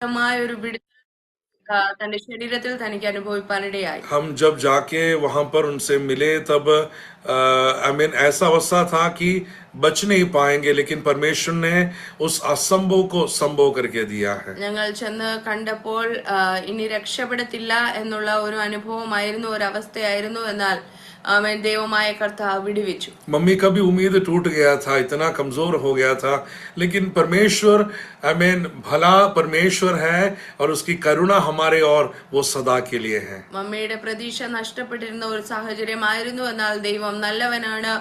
ഒരു വിടുതൽ തന്റെ ശരീരത്തിൽ തനിക്ക് അനുഭവിപ്പാനിടയായി. हम जब जाके वहां पर उनसे मिले तब आई मीन ऐसा अवस्था था कि बच नहीं पाएंगे, लेकिन परमेश्वर ने उस असंभव को संभव करके दिया है. ഞങ്ങൾ ചെന്ന് കണ്ടപ്പോൾ ഇനി രക്ഷപ്പെടത്തില്ല എന്നുള്ള ഒരു അനുഭവമായിരുന്നു, ഒരു അവസ്ഥയായിരുന്നു. എന്നാൽ देवमाय करता विडिविचु. मम्मी का भी उम्मीद टूट गया था, इतना कमजोर हो गया था, लेकिन परमेश्वर भला परमेश्वर है और उसकी करुणा हमारे और वो सदा के लिए है. മമ്മിയുടെ പ്രതീക്ഷ നഷ്ടപ്പെട്ടിരുന്ന ഒരു സാഹചര്യമായിരുന്നു. എന്നാൽ ദൈവം നല്ലവനാണ്,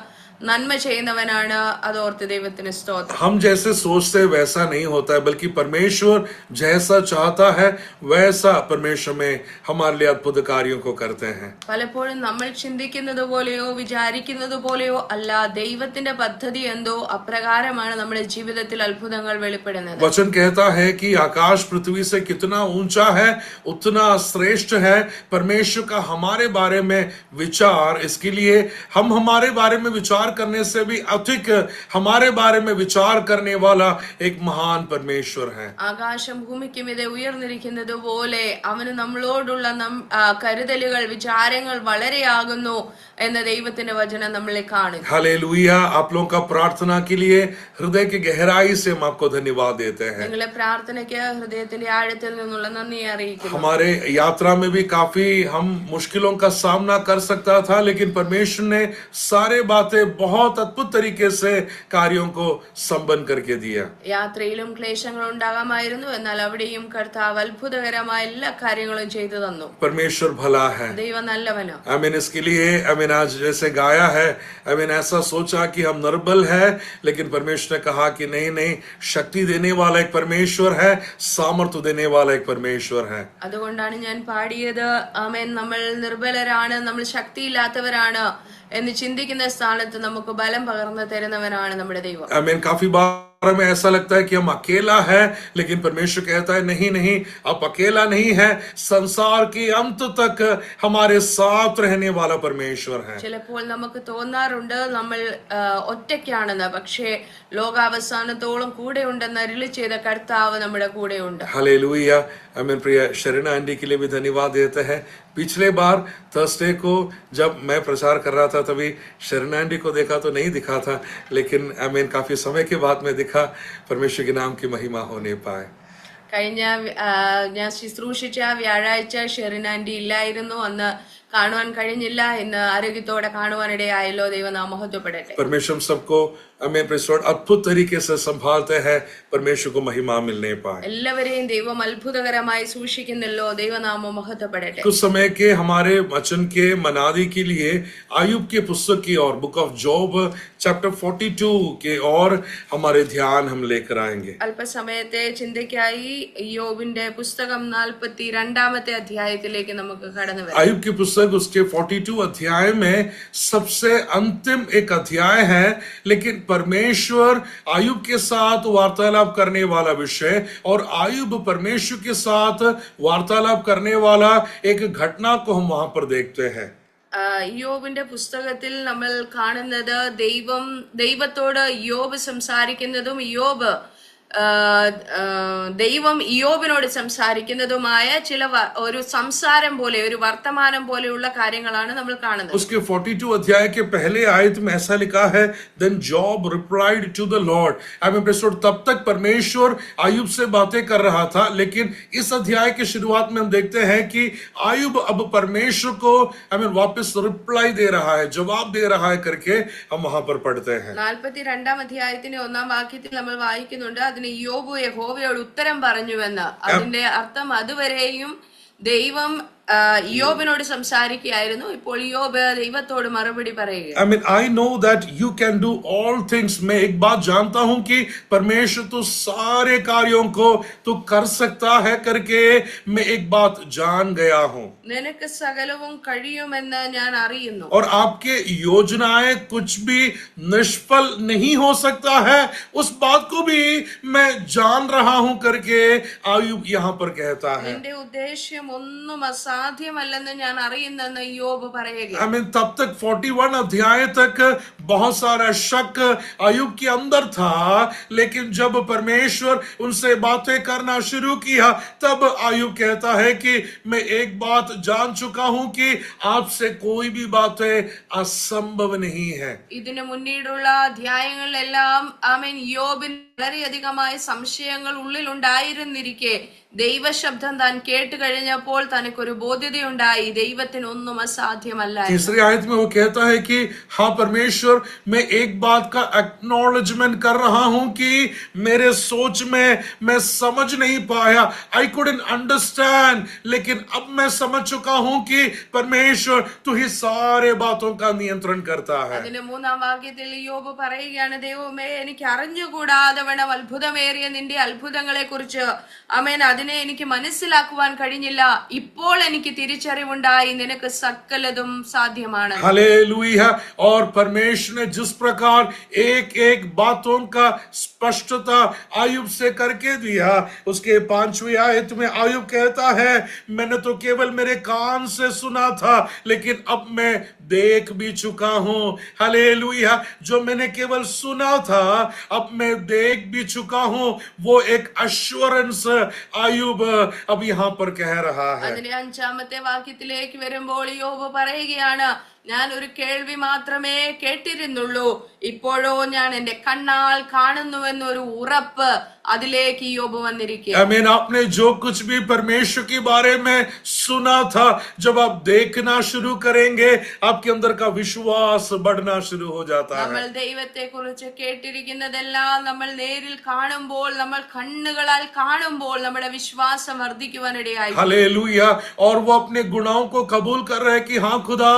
നന്മ ചെയ്യുന്നവനാണ്. അതോർത്ത് ദൈവത്തിന് സ്തോത്രം. हम जैसे सोचते वैसा नहीं होता है, बल्कि परमेश्वर जैसा चाहता है वैसा परमेश्वर में हमारे लिए अद्भुत कार्यों को करते हैं. പലപ്പോഴും നമ്മൾ ചിന്തിക്കുന്നത് പോലെയോ വിചാരിക്കുന്നത് പോലെയോ അല്ല, ദൈവത്തിന്റെ പദ്ധതി എന്തോ അപ്രകാരമാണ് നമ്മുടെ ജീവിതത്തിൽ അത്ഭുതങ്ങൾ വെളിപ്പെടുന്നത്. वचन कहता है कि आकाश पृथ्वी से कितना ऊंचा है उतना श्रेष्ठ है परमेश्वर का हमारे बारे में विचार. इसके लिए हम हमारे बारे में विचार करने से भी अधिक हमारे बारे में विचार करने वाला एक महान परमेश्वर है. ആകാശം ഭൂമിക്ക് മീതെ ഉയർന്നിരിക്കുന്നത് പോലെ അവന് നമ്മളോടുള്ള കരുതലുകൾ, വിചാരങ്ങൾ വളരെയാകുന്നു എന്ന ദൈവത്തിന്റെ വചനം നമ്മളെ കാണുന്നു. हालेलुया. आप लोगों का प्रार्थना के लिए हृदय की गहराई से हम आपको धन्यवाद देते हैं. നിങ്ങളുടെ പ്രാർത്ഥനയ്ക്ക് ഹൃദയത്തിന്റെ ആഴത്തിൽ നിന്നുള്ള നന്ദി അറിയിക്കുന്നു. हमारे यात्रा में भी काफी हम मुश्किलों का सामना कर सकता था, लेकिन परमेश्वर ने सारे बातें बहुत अद्भुत तरीके से कार्यों को संपन्न करके दिया. യാത്രയിലും ക്ലേശങ്ങൾ ഉണ്ടാകാമായിരുന്നു, എന്നാൽ അവിടെയും കർത്താവ് അത്ഭുതകരമായ എല്ലാ കാര്യങ്ങളും ചെയ്തു തന്നു. परमेश्वर भला है. ദൈവം നല്ലവനാണ്. आमीन. इसके लिए आमीन आज जैसे गाया है, आमीन ऐसा सोचा कि हम निर्बल है, लेकिन परमेश्वर ने कहा कि नहीं नहीं, शक्ति देने वाला एक परमेश्वर है, सामर्थ्य देने वाला एक परमेश्वर है. അതുകൊണ്ടാണ് ഞാൻ പാടിയത്, ആമേൻ, നമ്മൾ നിർബലരാണ്, നമ്മൾ ശക്തിയില്ലാത്തവരാണ് എന്ന് ചിന്തിക്കുന്ന സ്ഥാനത്ത് നമുക്ക് ബലം പകർന്നു തരുന്നവനാണ് നമ്മുടെ ദൈവം. आमीन. काफी बार में ऐसा लगता है कि हम अकेला है, लेकिन परमेश्वर कहता है नहीं नहीं, आप अकेला नहीं है, संसार के अंत तक हमारे साथ रहने वाला परमेश्वर है. ചിലപ്പോൾ നമുക്ക് തോന്നാറുണ്ട് നമ്മൾ ഒറ്റയ്ക്കാണെന്ന്. പക്ഷേ ലോകാവസാനത്തോളം കൂടെ ഉണ്ടെന്ന് അരുളി ചെയ്ത കർത്താവ് നമ്മുടെ കൂടെയുണ്ട്. हालेलुया. आमीन. प्रिय शरीना आंटी के लिए भी धन्यवाद देते हैं. पिछले बार थर्सडे को जब मैं प्रचार कर रहा था तभी शरीना आंटी को देखा तो नहीं दिखा था, लेकिन आमीन काफी समय के बाद में दिखा. परमेश्वर के नाम की महिमा होने पाए. കഴിഞ്ഞ ഞാൻ ശുശ്രൂഷിച്ച വ്യാഴാഴ്ച ഷെറിൻ ആന്റി ഇല്ലായിരുന്നു, അന്ന് കാണുവാൻ കഴിഞ്ഞില്ല. ഇന്ന് ആരോഗ്യത്തോടെ കാണുവാനിടയായല്ലോ. ദൈവനാമം മഹത്വപ്പെടട്ടെ. परमेश्वर सबको हमें अद्भुत तरीके से संभालते हैं, परमेश्वर को महिमा मिलने पाए. എല്ലാവരെയും ദൈവം അത്ഭുതകരമായി സൂക്ഷിക്കുന്നല്ലോ. ദൈവനാമം മഹത്വപ്പെടട്ടെ. कुछ समय के हमारे वचन के मनादी के लिए आयुब के पुस्तक की और बुक ऑफ जॉब चैप्टर 42 के और हमारे ध्यान हम लेकर आएंगे. അല്പസമയത്തെ ചിന്തയ്ക്കായി യോബിന്റെ പുസ്തകം 42 അധ്യായത്തിലേക്ക് നമുക്ക് കടന്നു വരാം. आयुब की पुस्तक उसके 42 अध्याय में सबसे अंतिम एक अध्याय है, लेकिन परमेश्वर आयुब के साथ वार्तालाप करने वाला विषय और आयुब परमेश्वर के साथ वार्तालाप करने वाला एक घटना को हम वहां पर देखते हैं. യോബിന്റെ പുസ്തകത്തിൽ നമ്മൾ കാണുന്നത് ദൈവത്തോട് യോബ് സംസാരിക്കുന്നതും ദൈവം ഇയ്യോബിനോട് സംസാരിക്കുന്നതുമായ ചില ഒരു സംസാരം പോലെ, ഒരു വർത്തമാനം പോലെയുള്ള കാര്യങ്ങളാണ് നമ്മൾ കാണുന്നത്. उसके 42 अध्याय के पहले आयत में ऐसा लिखा है, then Job replied to the Lord. तब तक परमेश्वर आयुब से बातें कर रहा था, लेकिन इस अध्याय के शुरुआत में हम देखते हैं कि आयुब अब परमेश्वर को वापस रिप्लाई दे रहा है, जवाब दे रहा है करके हम वहां पर पढ़ते हैं. 42 അധ്യായത്തിന്റെ 1-ാം വാക്യത്തിൽ നമ്മൾ വായിക്കുന്നുണ്ട്, യോബ് യഹോവയോട് ഉത്തരം പറഞ്ഞുവെന്ന്. അതിന്റെ അർത്ഥം അതുവരെയും ദൈവം യോബിനോട് സംസാരിക്കുകയായിരുന്നു. ഇപ്പോൾ യോബ് ദൈവത്തോട് മറുപടി പറയുക. I know that you can do all things. मैं एक बात जानता हूं कि परमेश्वर तो सारे कार्यों को तो कर सकता है करके मैं एक बात जान गया हूं. നിനക്ക് സകലവും കഴിയുമെന്ന് ഞാൻ അറിയുന്നു. और आपके योजनाएं कुछ भी निष्फल नहीं हो सकता है, उस बात को भी मैं जान रहा हूं करके आयुब यहां पर कहता है. നിന്റെ ഉദ്ദേശ്യം ഒന്നും സാധ്യമല്ലെന്ന് ഞാൻ അറിയുന്നെന്ന് യോബ് പറയുക. I mean, तब तक 41 अध्याय तक बहुत सारा शक अय्यूब के अंदर था, लेकिन जब परमेश्वर उनसे बातें करना शुरू किया तब अय्यूब कहता है कि मैं एक बात जान चुका हूं कि आपसे कोई भी बातें असंभव नहीं है. ഇതിനു മുന്നീടുള്ള അധ്യായങ്ങളിലെല്ലാം ആമേൻ യോബിന് വളരെയധികമായ സംശയങ്ങൾ ഉള്ളിലുണ്ടായിരുന്നിരിക്കെ ദൈവശബ്ദം താൻ കേട്ട് കഴിഞ്ഞപ്പോൾ തനിക്കൊരു ബോധ്യതയുണ്ടായി, ദൈവത്തിന് ഒന്നും അസാധ്യമല്ല. तीसरी आयत में वो कहता है कि हाँ परमेश्वर, मैं एक बात का एक्नॉलेजमेंट कर रहा हूं कि मेरे सोच में मैं समझ नहीं पाया, आई कुडंट अंडरस्टैंड, लेकिन अब मैं समझ चुका हूं कि परमेश्वर तू ही सारे बातों का नियंत्रण करता है. അതിന് മൂന്നാം വാക്യത്തിൽ യോബ് പറയുകയാണ്, ദൈവമേ എനിക്ക് അറിഞ്ഞുകൂടാതെ വേണം അത്ഭുതമേറിയ നിന്റെ അത്ഭുതങ്ങളെ കുറിച്ച് ആമേൻ അതിനെ എനിക്ക് മനസ്സിലാക്കുവാൻ കഴിഞ്ഞില്ല, ഇപ്പോൾ എനിക്ക് തിരിച്ചറിവുണ്ടായി, നിനക്ക് സകലതും സാധ്യമാണ്. हालेलुया. और परमेश्वर ने जिस प्रकार एक एक बातों का स्पष्टता अय्यूब से करके दिया, उसके 5वीं आयत में अय्यूब कहता है, मैंने तो केवल मेरे कान से सुना था, लेकिन अब मैं देख भी चुका हूं. हालेलुया. जो मैंने केवल सुना था अब मैं देख भी चुका हूं, वो एक अश्योरेंस अय्यूब अब यहां पर कह रहा है. അതിന്റെ 5ാമത്തെ വാക്യത്തിലേക്ക് വരുമ്പോൾ യോബ് പറയുകയാണ്, ഞാൻ ഒരു കേൾവി മാത്രമേ കേട്ടിരുന്നുള്ളൂ, ഇപ്പോഴോ ഞാൻ എന്റെ കണ്ണാൽ കാണുന്നുവെന്നൊരു ഉറപ്പ് അതിലേക്ക് യോബ് വന്നിരിക്കുക. आमीन. आपने जो कुछ भी परमेश्वर के बारे में सुना था, जब आप देखना शुरू करेंगे आपके अंदर का विश्वास बढ़ना शुरू हो जाता है. നമ്മൾ ദൈവത്തെ കുറിച്ച് കേട്ടിരിക്കുന്നതെല്ലാം നമ്മൾ നേരിൽ കാണുമ്പോൾ, നമ്മൾ കണ്ണുകളാൽ കാണുമ്പോൾ നമ്മുടെ വിശ്വാസം വർദ്ധിക്കുവാനിടയായി. हालेलुया. और वो अपने गुनाहों को कबूल कर रहे हैं कि हाँ खुदा,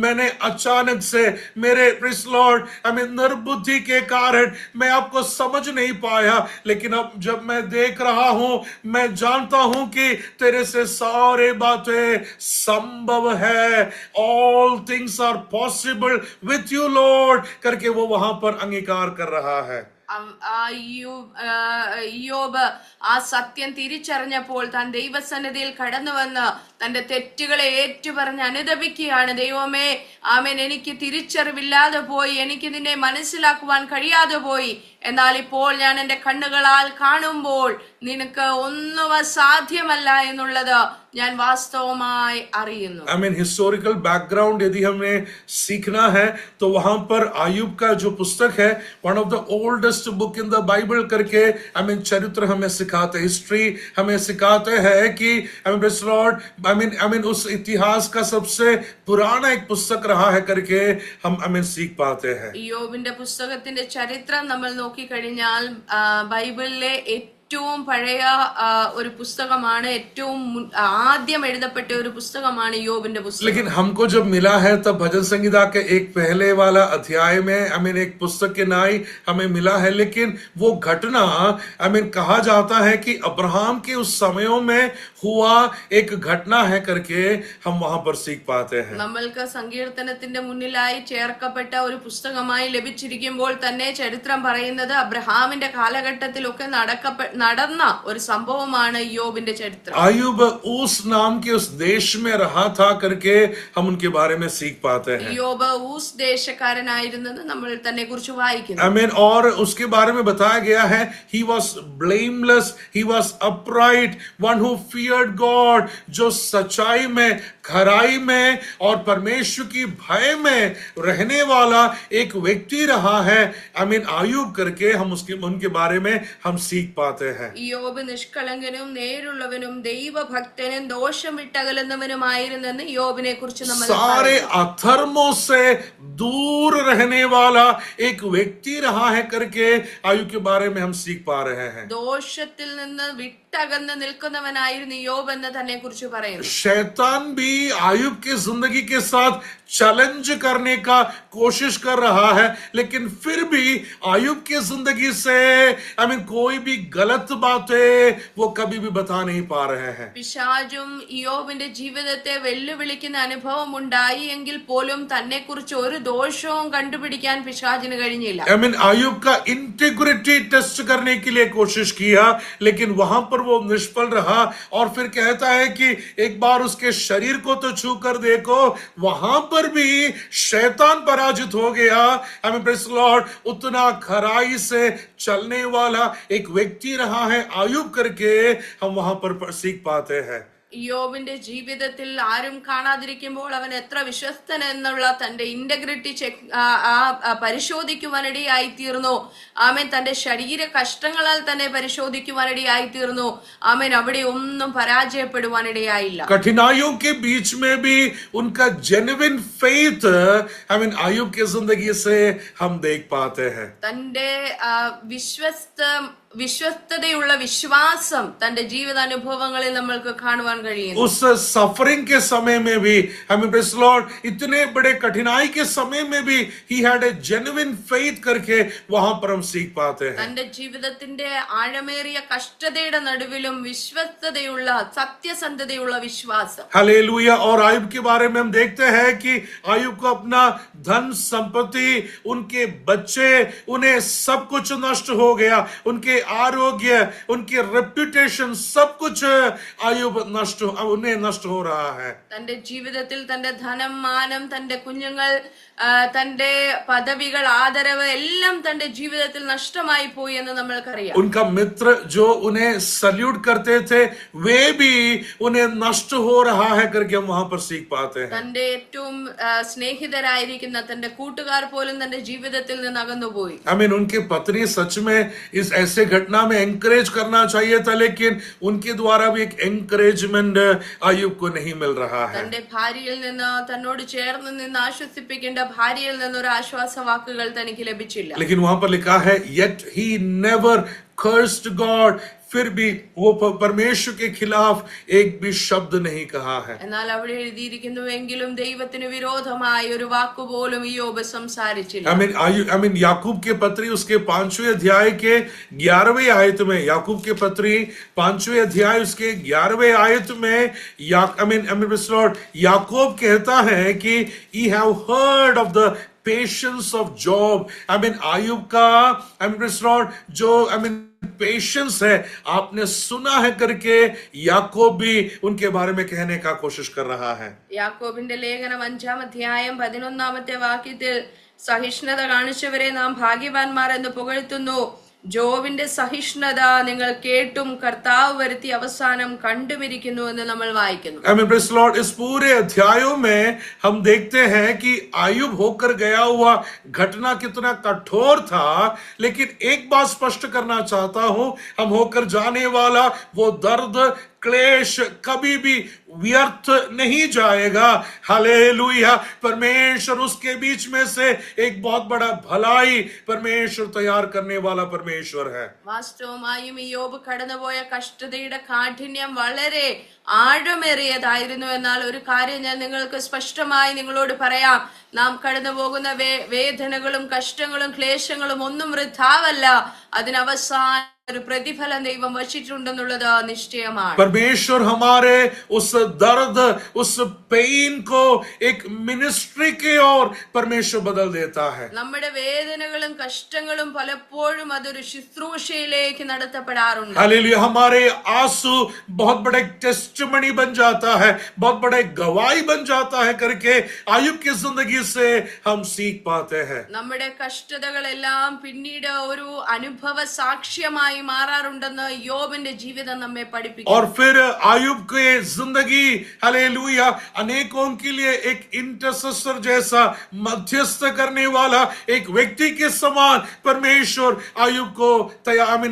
मैंने अचानक से मेरे प्रिस लॉर्ड निर्बुद्धि के कारण मैं आपको समझ नहीं पाया, लेकिन अब जब मैं देख रहा हूं मैं जानता हूं कि तेरे से सारे बातें संभव है. All things are possible with you Lord करके वो वहां पर अंगीकार कर रहा है. യോബ് ആ സത്യം തിരിച്ചറിഞ്ഞപ്പോൾ താൻ ദൈവസന്നിധിയിൽ കടന്നു വന്ന് തന്റെ തെറ്റുകളെ ഏറ്റുപറഞ്ഞ് അനുദപിക്കുകയാണ്. ദൈവമേ ആമേൻ, എനിക്ക് തിരിച്ചറിവില്ലാതെ പോയി, എനിക്ക് നിന്നെ മനസ്സിലാക്കുവാൻ കഴിയാതെ പോയി, എന്നാൽ ഇപ്പോൾ ഞാൻ എന്റെ കണ്ണുകളാൽ കാണുമ്പോൾ നിനക്ക് ഒന്നും അസാധ്യമല്ല എന്നുള്ളത് ഞാൻ വാസ്തവമായി അറിയുന്നു. हिस्टोरिकल बैकग्राउंड यदि हमें सीखना है तो वहां पर अय्यूब का जो पुस्तक है, one of the oldest book in the Bible करके चरित्र हमें सिखाते, हिस्ट्री हमें सिखाते हैं कि उस इतिहास का सबसे पुराना एक पुस्तक रहा है करके हम सीख पाते हैं. യോബിന്റെ പുസ്തകത്തിന്റെ ചരിത്രം നമ്മൾ നോക്കിക്കഴിഞ്ഞാൽ ബൈബിളിലെ ഏറ്റവും പഴയ ഒരു പുസ്തകമാണ്, ഏറ്റവും ആദ്യം എഴുതപ്പെട്ട ഒരു പുസ്തകമാണ് യോബിന്റെ പുസ്തകം. लेकिन हमको जब मिला है तब भजन संहिता के एक पहले वाला अध्याय में एक पुस्तक के नाई हमें मिला है, लेकिन वो घटना कहा जाता है कि अब्राहम के उस समयों में हुआ एक घटना है करके हम वहां पर सीख पाते हैं. നമ്മൾക്ക് സങ്കീർത്തനത്തിന്റെ മുന്നിലായി ചേർക്കപ്പെട്ട ഒരു പുസ്തകമായി ലഭിച്ചിരിക്കുമ്പോൾ തന്നെ ചരിത്രം പറയുന്നത് അബ്രഹാമിന്റെ കാലഘട്ടത്തിലൊക്കെ നടന്ന ഒരു സംഭവമാണ് യോബിന്റെ ചരിത്രം. अय्यूब उस नाम के उस देश में रहा था करके हम उनके बारे में सीख पाते हैं. യോബ് ഊസ് ദേശക്കാരനായിരുന്നെന്ന് നമ്മൾ തന്നെ കുറിച്ച് വായിക്കുന്നു. आमीन. और उसके बारे में बताया गया है, he was blameless, he was upright, one who feared God, जो सच्चाई में, खराई में और परमेश्वर की भय में रहने वाला एक व्यक्ति रहा है. अय्यूब करके हम उनके बारे में हम सीख पाते हैं. യോബ് നിഷ്കളങ്കനും നേരുള്ളവനും ദൈവഭക്തനും ദോഷം വിട്ടകലുന്നവനുമായിരുന്നെന്ന് യോബിനെ കുറിച്ച് നമ്മൾ सारे अधर्मों से दूर रहने वाला एक व्यक्ति रहा है करके अय्यूब के बारे में हम सीख पा रहे हैं. ദോഷത്തിൽ നിന്ന് വിട്ടകന്ന് നിൽക്കുന്നവനായിരുന്നു യോബ് എന്ന് തന്നെ കുറിച്ച് പറയുന്നു. शैतान भी अय्यूब की जिंदगी के साथ चैलेंज करने का कोशिश कर रहा है, लेकिन फिर भी अय्यूब की जिंदगी से कोई भी गलत बातें वो कभी भी बता नहीं पा रहे हैं. പിശാചും യോബിന്റെ ജീവിതത്തെ വെല്ലുവിളിക്കുന്ന അനുഭവം ഉണ്ടായി എങ്കിൽ പോലും തന്നെ കുറിച്ച് ഒരു ദോഷവും കണ്ടുപിടിക്കാൻ പിശാചിന് കഴിഞ്ഞില്ല. अय्यूब का इंटीग्रिटी टेस्ट करने के लिए कोशिश किया, लेकिन वहां पर पर वो निष्फल रहा और फिर कहता है कि एक बार उसके शरीर को तो छू कर देखो, वहां पर भी शैतान पराजित हो गया। I mean praise the Lord, उतना खराई से चलने वाला एक व्यक्ति रहा है आयुब करके हम वहां पर सीख पाते हैं। യോബിന്റെ ജീവിതത്തിൽ ആരും കാണാതിരിക്കുമ്പോൾ അവൻ എത്ര വിശ്വസ്തൻ എന്നുള്ള തന്റെ ഇന്റഗ്രിറ്റി പരിശോധിക്കുവാനിടയായി തീർന്നു. ആമേൻ. തന്റെ ശരീര കഷ്ടങ്ങളാൽ തന്നെ പരിശോധിക്കുവാനിടയായി തീർന്നു. ആമേൻ. അവിടെ ഒന്നും പരാജയപ്പെടുവാനിടയായില്ല. कठिनाइयों के बीच में भी उनका genuine faith I mean Ayub की जिंदगी से हम देख पाते हैं. തന്റെ വിശ്വസ്തതയുള്ള വിശ്വാസം തന്റെ ജീവിതാനുഭവങ്ങളിൽ നമ്മൾക്ക് കാണുവാൻ കഴിയുന്നു. उस सफरिंग के समय में भी I mean praise the Lord, इतने बड़े कठिनाई के समय में भी he had a genuine faith करके वहां पर हम सीख पाते हैं. തന്റെ ജീവിതത്തിന്റെ ആഴമേറിയ കഷ്ടതയുടെ നടുവിലും വിശ്വസ്തതയുള്ള സത്യസന്ധതയുള്ള വിശ്വാസം. हालेलुया. और आयुब के बारे में हम देखते हैं कि आयुब को अपना धन संपत्ति, उनके बच्चे, उन्हें सब कुछ नष्ट हो गया. उनके आरोग्य, उनके रेप्यूटेशन, सब कुछ आयुब उन्हें नष्ट हो रहा है. തന്റെ ജീവിതത്തിൽ തന്റെ ധനം, മാനം, തന്റെ കുഞ്ഞുങ്ങൾ, തന്റെ പദവികൾ, ആദരവ് എല്ലാം തന്റെ ജീവിതത്തിൽ നഷ്ടമായി പോയി എന്ന് നമ്മൾക്കറിയാം. उनका मित्र जो उन्हें सल्यूट करते थे वे भी उन्हें नष्ट हो रहा है करके हम वहां पर सीख पाते हैं. തന്റെ ഏറ്റവും സ്നേഹിതരായിരിക്കുന്ന തന്റെ കൂട്ടുകാർ പോലും തന്റെ ജീവിതത്തിൽ നിന്ന് അകന്നുപോയി. I mean, उनके पत्नी सच में इस ऐसे घटना में एंकरेज करना चाहिए था, लेकिन उनके द्वारा भी एक एंकरेजमेंट आयुब को नहीं मिल रहा है. തന്റെ ഭാര്യയിൽ നിന്ന്, തന്നോട് ചേർന്ന് നിന്ന് ആശ്വസിപ്പിക്കേണ്ട ഭാര്യയിൽ നിന്ന് ഒരു ആശ്വാസ വാക്കുകൾ തനിക്ക് ലഭിച്ചില്ല. लेकिन वहां पर लिखा है yet he never cursed God. फिर भी वो परमेश्वर के खिलाफ एक भी शब्द नहीं कहा है. എന്നാൽ അവിടെ എഴുതിയിരിക്കുന്നുവെങ്കിലും ദൈവത്തിന് വിരോധമായി ഒരു വാക്കുപോലും യോബ് സംസാരിച്ചില്ല. I mean याकूब के पत्री उसके 5वें अध्याय के 11वें आयत में, याकूब के पत्री 5वें अध्याय उसके 11वें आयत में याकूब कहता है कि he have heard of the patience of Job. Ayub का जो पेशेंस है आपने सुना है करके याकूब भी उनके बारे में कहने का कोशिश कर रहा है. യാക്കോബിന്റെ ലേഖനം 5-ാം അധ്യായം 11-ാമത്തെ വാക്യത്തിൽ സഹിഷ്ണുത കാണിച്ചവരെ നാം ഭാഗ്യവാന്മാർ എന്ന് പുകഴ്ത്തുന്നു. ജോബിന്റെ സഹിഷ്ണുത നിങ്ങൾ കേട്ടും കർത്താവ് വരുത്തി അവസാനം കണ്ടുമിരിക്കുന്നു എന്ന് നമ്മൾ വായിക്കുന്നു. प्रेज़ द लॉर्ड, इस पूरे अध्यायों में हम देखते हैं कि आयुब होकर गया हुआ घटना कितना कठोर था, लेकिन एक बात स्पष्ट करना चाहता हूं, हम होकर जाने वाला वो दर्द, क्लेश कभी भी व्यर्थ नहीं जाएगा. हालेलुया. परमेश्वर उसके बीच में से एक बहुत बड़ा भलाई परमेश्वर तैयार करने वाला परमेश्वर है. വാസ്തവമായും യോബ് കടന്നുപോയ കഷ്ടതയുടെ കാഠിന്യം വളരെ ആഴമേറിയതായിരുന്നു. എന്നാൽ ഒരു കാര്യം ഞാൻ നിങ്ങൾക്ക് സ്പഷ്ടമായി നിങ്ങളോട് പറയാം, നാം കടന്നു പോകുന്ന വേദനകളും കഷ്ടങ്ങളും ക്ലേശങ്ങളും ഒന്നും വൃഥാവല്ല. അതിനവസാനം ഒരു പ്രതിഫലം ദൈവം വച്ചിട്ടുണ്ടെന്നുള്ളത് നിശ്ചയമാണ്. परमेश्वर हमारे उस दर्द, उस पेन को एक मिनिस्ट्री की ओर परमेश्वर बदल देता है. നമ്മുടെ വേദനകളും കഷ്ടങ്ങളും പലപ്പോഴും അതൊരു ശുശ്രൂഷയിലേക്ക് നടത്തപ്പെടാറുണ്ട്. हालेलुया. हमारे आंसू बहुत बड़े टेस्टिमनी बन जाता है, बहुत बड़े गवाही बन जाता है करके आयुब की जिंदगी से हम सीख पाते हैं. നമ്മുടെ കഷ്ടതകളെല്ലാം പിന്നീട് ഒരു അനുഭവ സാക്ഷ്യമായി മാറാറുണ്ടെന്ന് യോബിന്റെ ജീവിതം നമ്മെ പഠിപ്പിക്കുന്നു. और फिर आयुब की जिंदगी हालेलुया अनेकों के लिए एक इंटरसेसर जैसा, मध्यस्थ करने वाला एक व्यक्ति के समान परमेश्वर आयुब को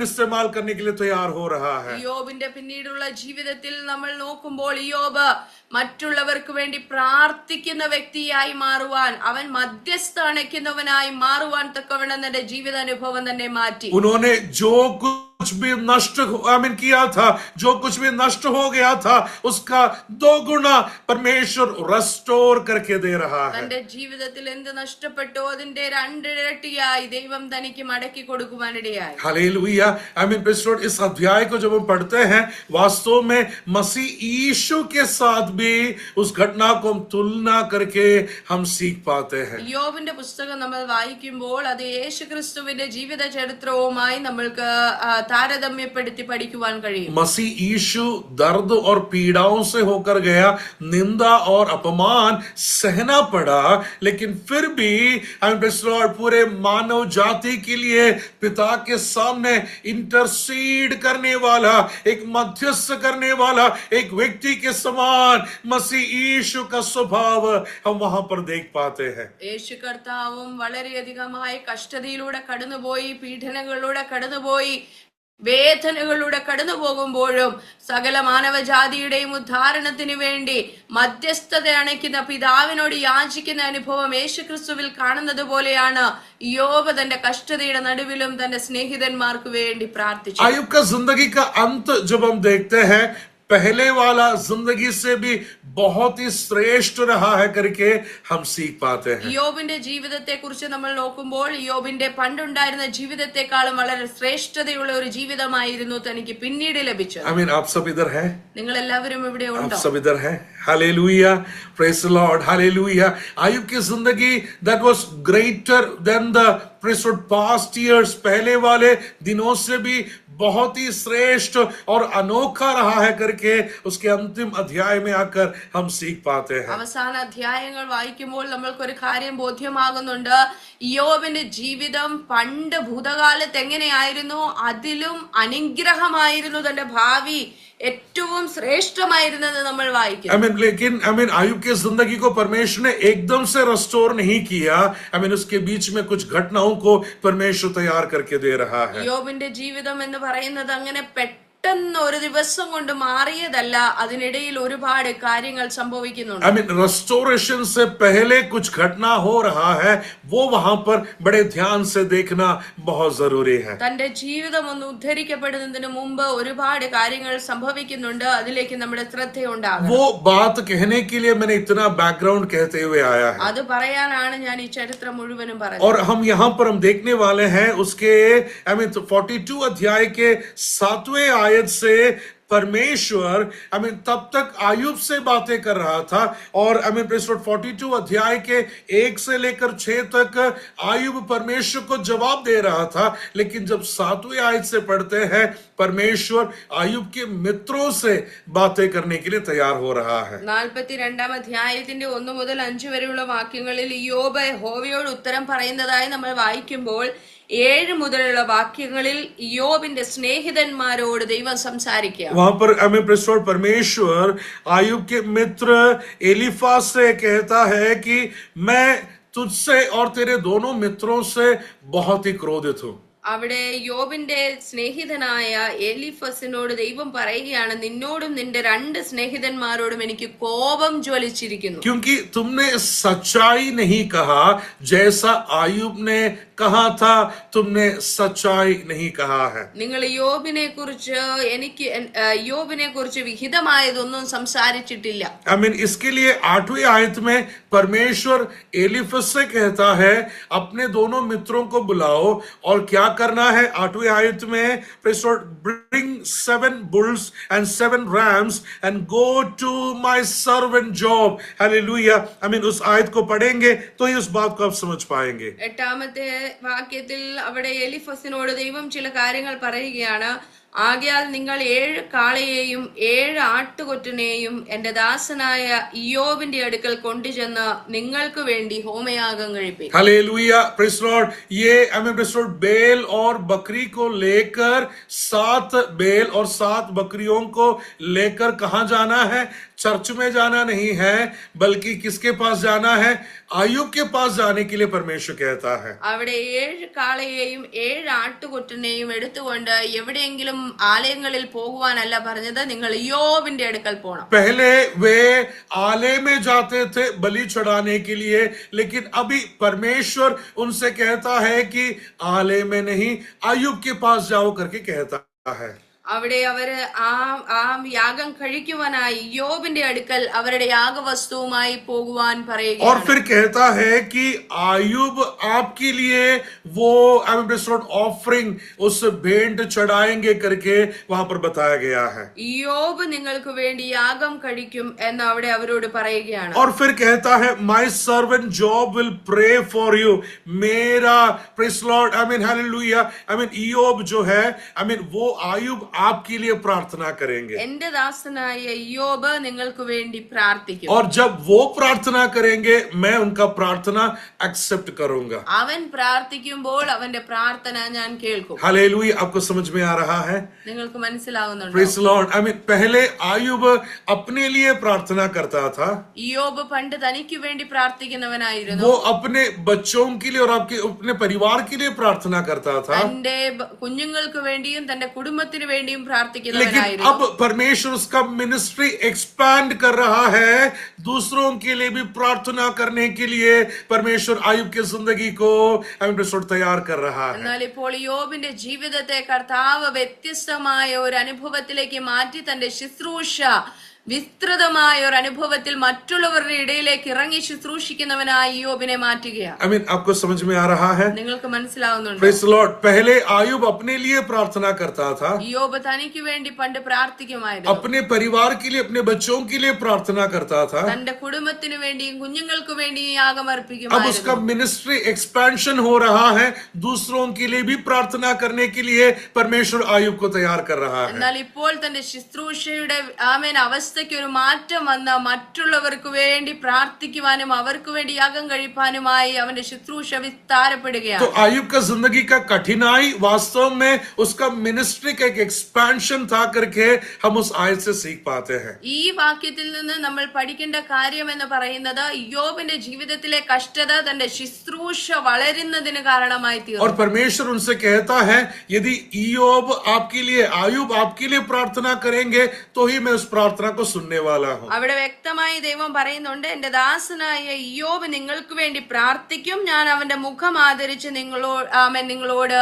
इस्तेमाल करने के लिए तैयार हो रहा है. യോബിന്റെ പിന്നീടുള്ള ജീവിതത്തിൽ നമ്മൾ നോക്കുമ്പോൾ യോബ് മറ്റുള്ളവർക്ക് വേണ്ടി പ്രാർത്ഥിക്കുന്ന വ്യക്തിയായി മാറുവാൻ, അവൻ മധ്യസ്ഥ അണയ്ക്കുന്നവനായി മാറുവാൻ തക്കവണ്ണം തന്റെ ജീവിതാനുഭവം തന്നെ മാറ്റി. उन्होंने जो कुछ भी नष्ट किया था, जो कुछ भी नष्ट हो गया था, उसका 2 गुना परमेश्वर रेस्टोर करके दे रहा है. തന്റെ ജീവിതത്തിൽ എന്ത് നഷ്ടപ്പെട്ടോ അതിന്റെ 2 ഇരട്ടിയായി ദൈവം തനിക്ക് മടക്കി കൊടുക്കുവാനിടയായി. हालेलुया. इस अध्याय को जब हम पढ़ते हैं, वास्तव में मसीह यीशु के साथ भी उस घटना को हम तुलना करके हम सीख पाते हैं. യോബിന്റെ പുസ്തകം നമ്മൾ വായിക്കുമ്പോൾ അത് യേശുക്രിസ്തുവിന്റെ ജീവിത ചരിത്രവുമായി നമ്മൾക്ക് താരതമ്യപ്പെടുത്തി പഠിക്കുവാൻ കഴിയും. मसीह यीशु दर्द और पीड़ाओं से होकर गया, निंदा और अपमान सहना पड़ा, लेकिन फिर भी लॉर्ड पूरे मानव जाति के लिए पिता के सामने इंटरसीड करने वाला, एक मध्यस्थ करने वाला एक व्यक्ति के समान मसीह यीशु का स्वभाव हम वहां पर देख पाते हैं. യേശു കർത്താവും വളരെയധികമായി കഷ്ടതയിലൂടെ കടന്നുപോയി, പീഡനങ്ങളിലൂടെ കടന്നുപോയി, വേദനകളിലൂടെ കടന്നു പോകുമ്പോഴും സകല മാനവജാതിയുടെയും ഉദ്ധാരണത്തിന് വേണ്ടി മധ്യസ്ഥത അണയ്ക്കുന്ന പിതാവിനോട് യാചിക്കുന്ന അനുഭവം യേശുക്രിസ്തുവിൽ കാണുന്നത് പോലെയാണ് യോബ് തന്റെ കഷ്ടതയുടെ നടുവിലും തന്റെ സ്നേഹിതന്മാർക്ക് വേണ്ടി പ്രാർത്ഥിച്ചു. अय्यूब का जिंदगी का अंत जब हम देखते हैं, पहले वाला जिंदगी से भी बहुत ही श्रेष्ठ रहा है करके हम सीख पाते हैं. യോബിന്റെ ജീവിതത്തെ കുറിച്ച് നമ്മൾ നോക്കുമ്പോൾ യോബിന്റെ പണ്ടുണ്ടായിരുന്ന ജീവിതത്തെക്കാളും വളരെ ശ്രേഷ്ഠതയുള്ള ഒരു ജീവിതമായിരുന്നു തനിക്ക് പിന്നീട് ലഭിച്ചത്. आप सब इधर है? നിങ്ങൾ എല്ലാവരും ഇവിടെ आप ഉണ്ടോ? सब इधर है? Hallelujah, praise the lord, hallelujah. Ayyub की जिंदगी that was greater than the past years, पहले वाले दिनों से भी बहुत ही श्रेष्ठ और अनोखा रहा है करके उसके अंतिम अध्याय में आकर हम सीख पाते हैं. അവസാന അധ്യായങ്ങൾ വായിക്കുമ്പോൾ നമ്മൾക്കൊരു കാര്യം ബോധ്യമാകുന്നുണ്ട്. യോബിന്റെ ജീവിതം പണ്ട് ഭൂതകാലത്ത് എങ്ങനെയായിരുന്നു അതിലും അനുഗ്രഹമായിരുന്നു. തന്റെ ഭാവി ഏറ്റവും ശ്രേഷ്ഠമായിരുന്നത് നമ്മൾ വായിക്കുന്നു. लेकिन अय्यूब की जिंदगी को परमेश्वर ने एकदम से रेस्टोर नहीं किया. उसके बीच में कुछ घटनाओं को परमेश्वर तैयार करके दे रहा है. യോബിന്റെ ജീവിതം എന്ന് പറയുന്നത് അങ്ങനെ പെട്ടെന്ന് ഒരു ദിവസം കൊണ്ട് മാറിയതല്ല. അതിനിടയിൽ ഒരുപാട് കാര്യങ്ങൾ സംഭവിക്കുന്നുണ്ട്. रेस्टोरेशन से पहले कुछ घटना हो रहा है, वो वहां पर बड़े ध्यान से देखना बहुत जरूरी है. തന്റെ ജീവിതം ഒന്ന് ഉദ്ധരിക്കപ്പെടുന്നതിന് മുമ്പ് ഒരുപാട് കാര്യങ്ങൾ സംഭവിക്കുന്നുണ്ട്. അതിലേക്ക് നമ്മുടെ ശ്രദ്ധയുണ്ടാകും. वो बात कहने के लिए मैंने इतना बैकग्राउंड कहते हुए आया है. അത് പറയാനാണ് ഞാൻ ഈ ചരിത്രം മുഴുവനും പറയുന്നത്. और हम यहाँ पर हम देखने वाले हैं उसके 42 अध्याय के 7वें आयत से परमेश्वर तब तक अय्यूब से बातें कर रहा था. और 42 अध्याय के 1 से लेकर 6 तक अय्यूब परमेश्वर को जवाब दे रहा था. लेकिन जब 7वें आयत से पढ़ते हैं, परमेश्वर अय्यूब के मित्रों से बातें करने के लिए तैयार हो रहा है. 42 അധ്യായത്തിന്റെ 1 മുതൽ 5 വരെയുള്ള വാക്യങ്ങളിൽ യോബ് യഹോവയോട് ഉത്തരം പറയുന്നതായി നമ്മൾ വായിക്കുമ്പോൾ 7 മുതലുള്ള വാക്യങ്ങളിൽ യോബിന്റെ സ്നേഹിതന്മാരോട് ദൈവം സംസാരിക്കുക. वहां पर परमेश्वर अय्यूब के मित्र एलीफाज से कहता है कि मैं तुझसे और तेरे दोनों मित्रों से बहुत ही क्रोधित हूं. അവിടെ യോബിന്റെ സ്നേഹിതനായ എലിഫസിനോട് ദൈവം പറയുകയാണ്, നിന്നോടും നിന്റെ 2 സ്നേഹിതന്മാരോടും എനിക്ക് കോപം ജ്വലിച്ചിരിക്കുന്നു. क्योंकि तुमने सच्चाई नहीं कहा जैसा अय्यूब ने कहा था, तुमने सच्चाई नहीं कहा है. നിങ്ങൾ യോബിനെ കുറിച്ച് വിഹിതമായതൊന്നും സംസാരിച്ചിട്ടില്ല. इसके लिए 8वीं आयत में परमेश्वर एलीफज से कहता है, अपने दोनों मित्रों को बुलाओ. और क्या करना है 8वीं आयत में? bring 7 bulls and 7 rams and go to my servant Job. Hallelujah. उस आयत को पढ़ेंगे तो ही उस बात को आप समझ पाएंगे. 8ാമത്തെ വാക്യത്തിൽ അവിടെ എലിഫസിനോട് ദൈവം ചില കാര്യങ്ങൾ പറയുകയാണ്. ആകയാൽ നിങ്ങൾ 7 കാളയെയും 7 ആട്ടുകൊറ്റനെയും എന്റെ ദാസനായ ഇയ്യോബിന്റെ അടുക്കൽ കൊണ്ടുചെന്ന് നിങ്ങൾക്ക് വേണ്ടി ഹോമയാഗം കഴിപ്പിക്കും. Hallelujah, praise lord. ये बेल और बकरी को लेकर 7 बेल और 7 बकरियों को लेकर कहां जाना है? चर्च में जाना नहीं है, बल्कि किसके पास जाना है? अय्यूब के पास जाने के लिए परमेश्वर कहता है. അവിടെ 7 കാളയെയും 7 ആട്ടുകൊറ്റനെയും എടുത്തുകൊണ്ട് എവിടെയെങ്കിലും ആലയങ്ങളിൽ പോകുവാനല്ല പറഞ്ഞത്, നിങ്ങൾ യോബിന്റെ അടുക്കൽ പോകണം. पहले वे आलय में जाते थे बलि चढ़ाने के लिए, लेकिन अभी परमेश्वर उनसे कहता है कि आलय में नहीं, अय्यूब के पास जाओ करके कहता है. അവിടെ അവര് ആ യാഗം കഴിക്കുവാനായി യോബിന്റെ അടുക്കൽ അവരുടെ യാഗവസ്തുവുമായി പോകുവാൻ और പറയുകയാണ്. फिर कहता है कि आयुब आपके लिए वो ऑफरिंग उस भेंट चढ़ाएंगे करके वहां पर बताया गया है. യോബ് നിങ്ങൾക്ക് വേണ്ടി യാഗം കഴിക്കും എന്ന് അവിടെ അവരോട് പറയുകയാണ്. और फिर कहता है my servant Job will pray for you. मेरा प्रेज लॉर्ड हालेलुया ईयोब जो है वो आयुब आपके लिए प्रार्थना करेंगे. എന്റെ ദാസനായ യോബ് നിങ്ങൾക്ക് വേണ്ടി പ്രാർത്ഥിക്കും. और जब वो प्रार्थना करेंगे मैं उनका प्रार्थना एक्सेप्ट करूंगा. അവൻ പ്രാർത്ഥിക്കുമ്പോൾ അവന്റെ പ്രാർത്ഥന ഞാൻ കേൾക്കും. हालेलुया. आपको समझ में आ रहा है? നിങ്ങൾക്ക് മനസ്സിലാകുന്നുണ്ടോ? प्रेज लॉर्ड पहले आयुब अपने लिए प्रार्थना करता था. യോബ് പണ്ട് തനിക്ക് വേണ്ടി പ്രാർത്ഥിക്കുന്നവനായിരുന്നു. वो अपने बच्चों के लिए और आपके अपने परिवार के लिए प्रार्थना करता था. തന്റെ കുഞ്ഞുങ്ങൾക്ക് വേണ്ടിയും തന്റെ കുടുംബത്തിന് വേണ്ടിയും लेकिन പ്രാർത്ഥിക്കുന്നവനായിരുന്നു. अब परमेश्वर उसका मिनिस्ट्री एक्सपैंड कर रहा है. दूसरों के लिए भी प्रार्थना करने के लिए परमेश्वर आयुब की जिंदगी को तैयार कर रहा है. എന്നാൽ ഇപ്പോൾ യോബിന്റെ ജീവിതത്തെ കർത്താവ് വ്യത്യസ്തമായ ഒരു അനുഭവത്തിലേക്ക് മാറ്റി തന്റെ ശുശ്രൂഷ വിസ്തൃതമായ ഒരു അനുഭവത്തിൽ മറ്റുള്ളവരുടെ ഇടയിലേക്ക് ഇറങ്ങി ശുശ്രൂഷിക്കുന്നവനായി യോബിനെ മാറ്റുകയാണ്. आपको समझ में आ रहा है? നിങ്ങൾക്ക് മനസ്സിലാവുന്നുണ്ടോ? Praise Lord. पहले आयुब अपने लिए प्रार्थना करता था. യോബ് തനിക്ക് വേണ്ടി പണ്ട് പ്രാർത്ഥിക്കുമായിരുന്നു. अपने परिवार के लिए अपने बच्चों के लिए प्रार्थना करता था. തന്റെ കുടുംബത്തിന് വേണ്ടിയും കുഞ്ഞുങ്ങൾക്ക് വേണ്ടിയും अब യാഗമർപ്പിക്കുമായിരുന്നു. उसका मिनिस्ट्री एक्सपेंशन हो रहा है. दूसरों के लिए भी प्रार्थना करने के लिए परमेश्वर आयुब को तैयार कर रहा है. എന്നാൽ ഇപ്പോൾ തന്റെ ശുശ്രൂഷയുടെ അവസ്ഥയ്ക്ക് ഒരു മാറ്റം വന്ന മറ്റുള്ളവർക്ക് വേണ്ടി പ്രാർത്ഥിക്കുവാനും അവർക്ക് വേണ്ടി യാഗം കഴിപ്പാനുമായി അവന്റെ ശുശ്രൂഷ വിസ്താരപ്പെടുകയാണ്. तो आयुब का जिंदगी का कठिनाई वास्तव में उसका मिनिस्ट्री का एक एक्सपेंशन था करके हम उस आयत से सीख पाते हैं. ഈ വാക്യത്തിൽ നിന്ന് നമ്മൾ പഠിക്കേണ്ട കാര്യം എന്ന് പറയുന്നത് യോബിന്റെ ജീവിതത്തിലെ കഷ്ടത തന്റെ ശുശ്രൂഷ വളരുന്നതിന് കാരണമായി और തീർന്നു. परमेश्वर उनसे कहता है यदि ईयोब आपके लिए आयुब आपके लिए प्रार्थना करेंगे तो ही मैं उस प्रार्थना को सुनने वाला हूं. അവിടെ വ്യക്തമായി ദൈവം പറയുന്നുണ്ട്, എന്റെ ദാസനായ യോബ് നിങ്ങൾക്ക് വേണ്ടി പ്രാർത്ഥിക്കും, ഞാൻ അവന്റെ മുഖം ആദരിച്ച് നിങ്ങളോട്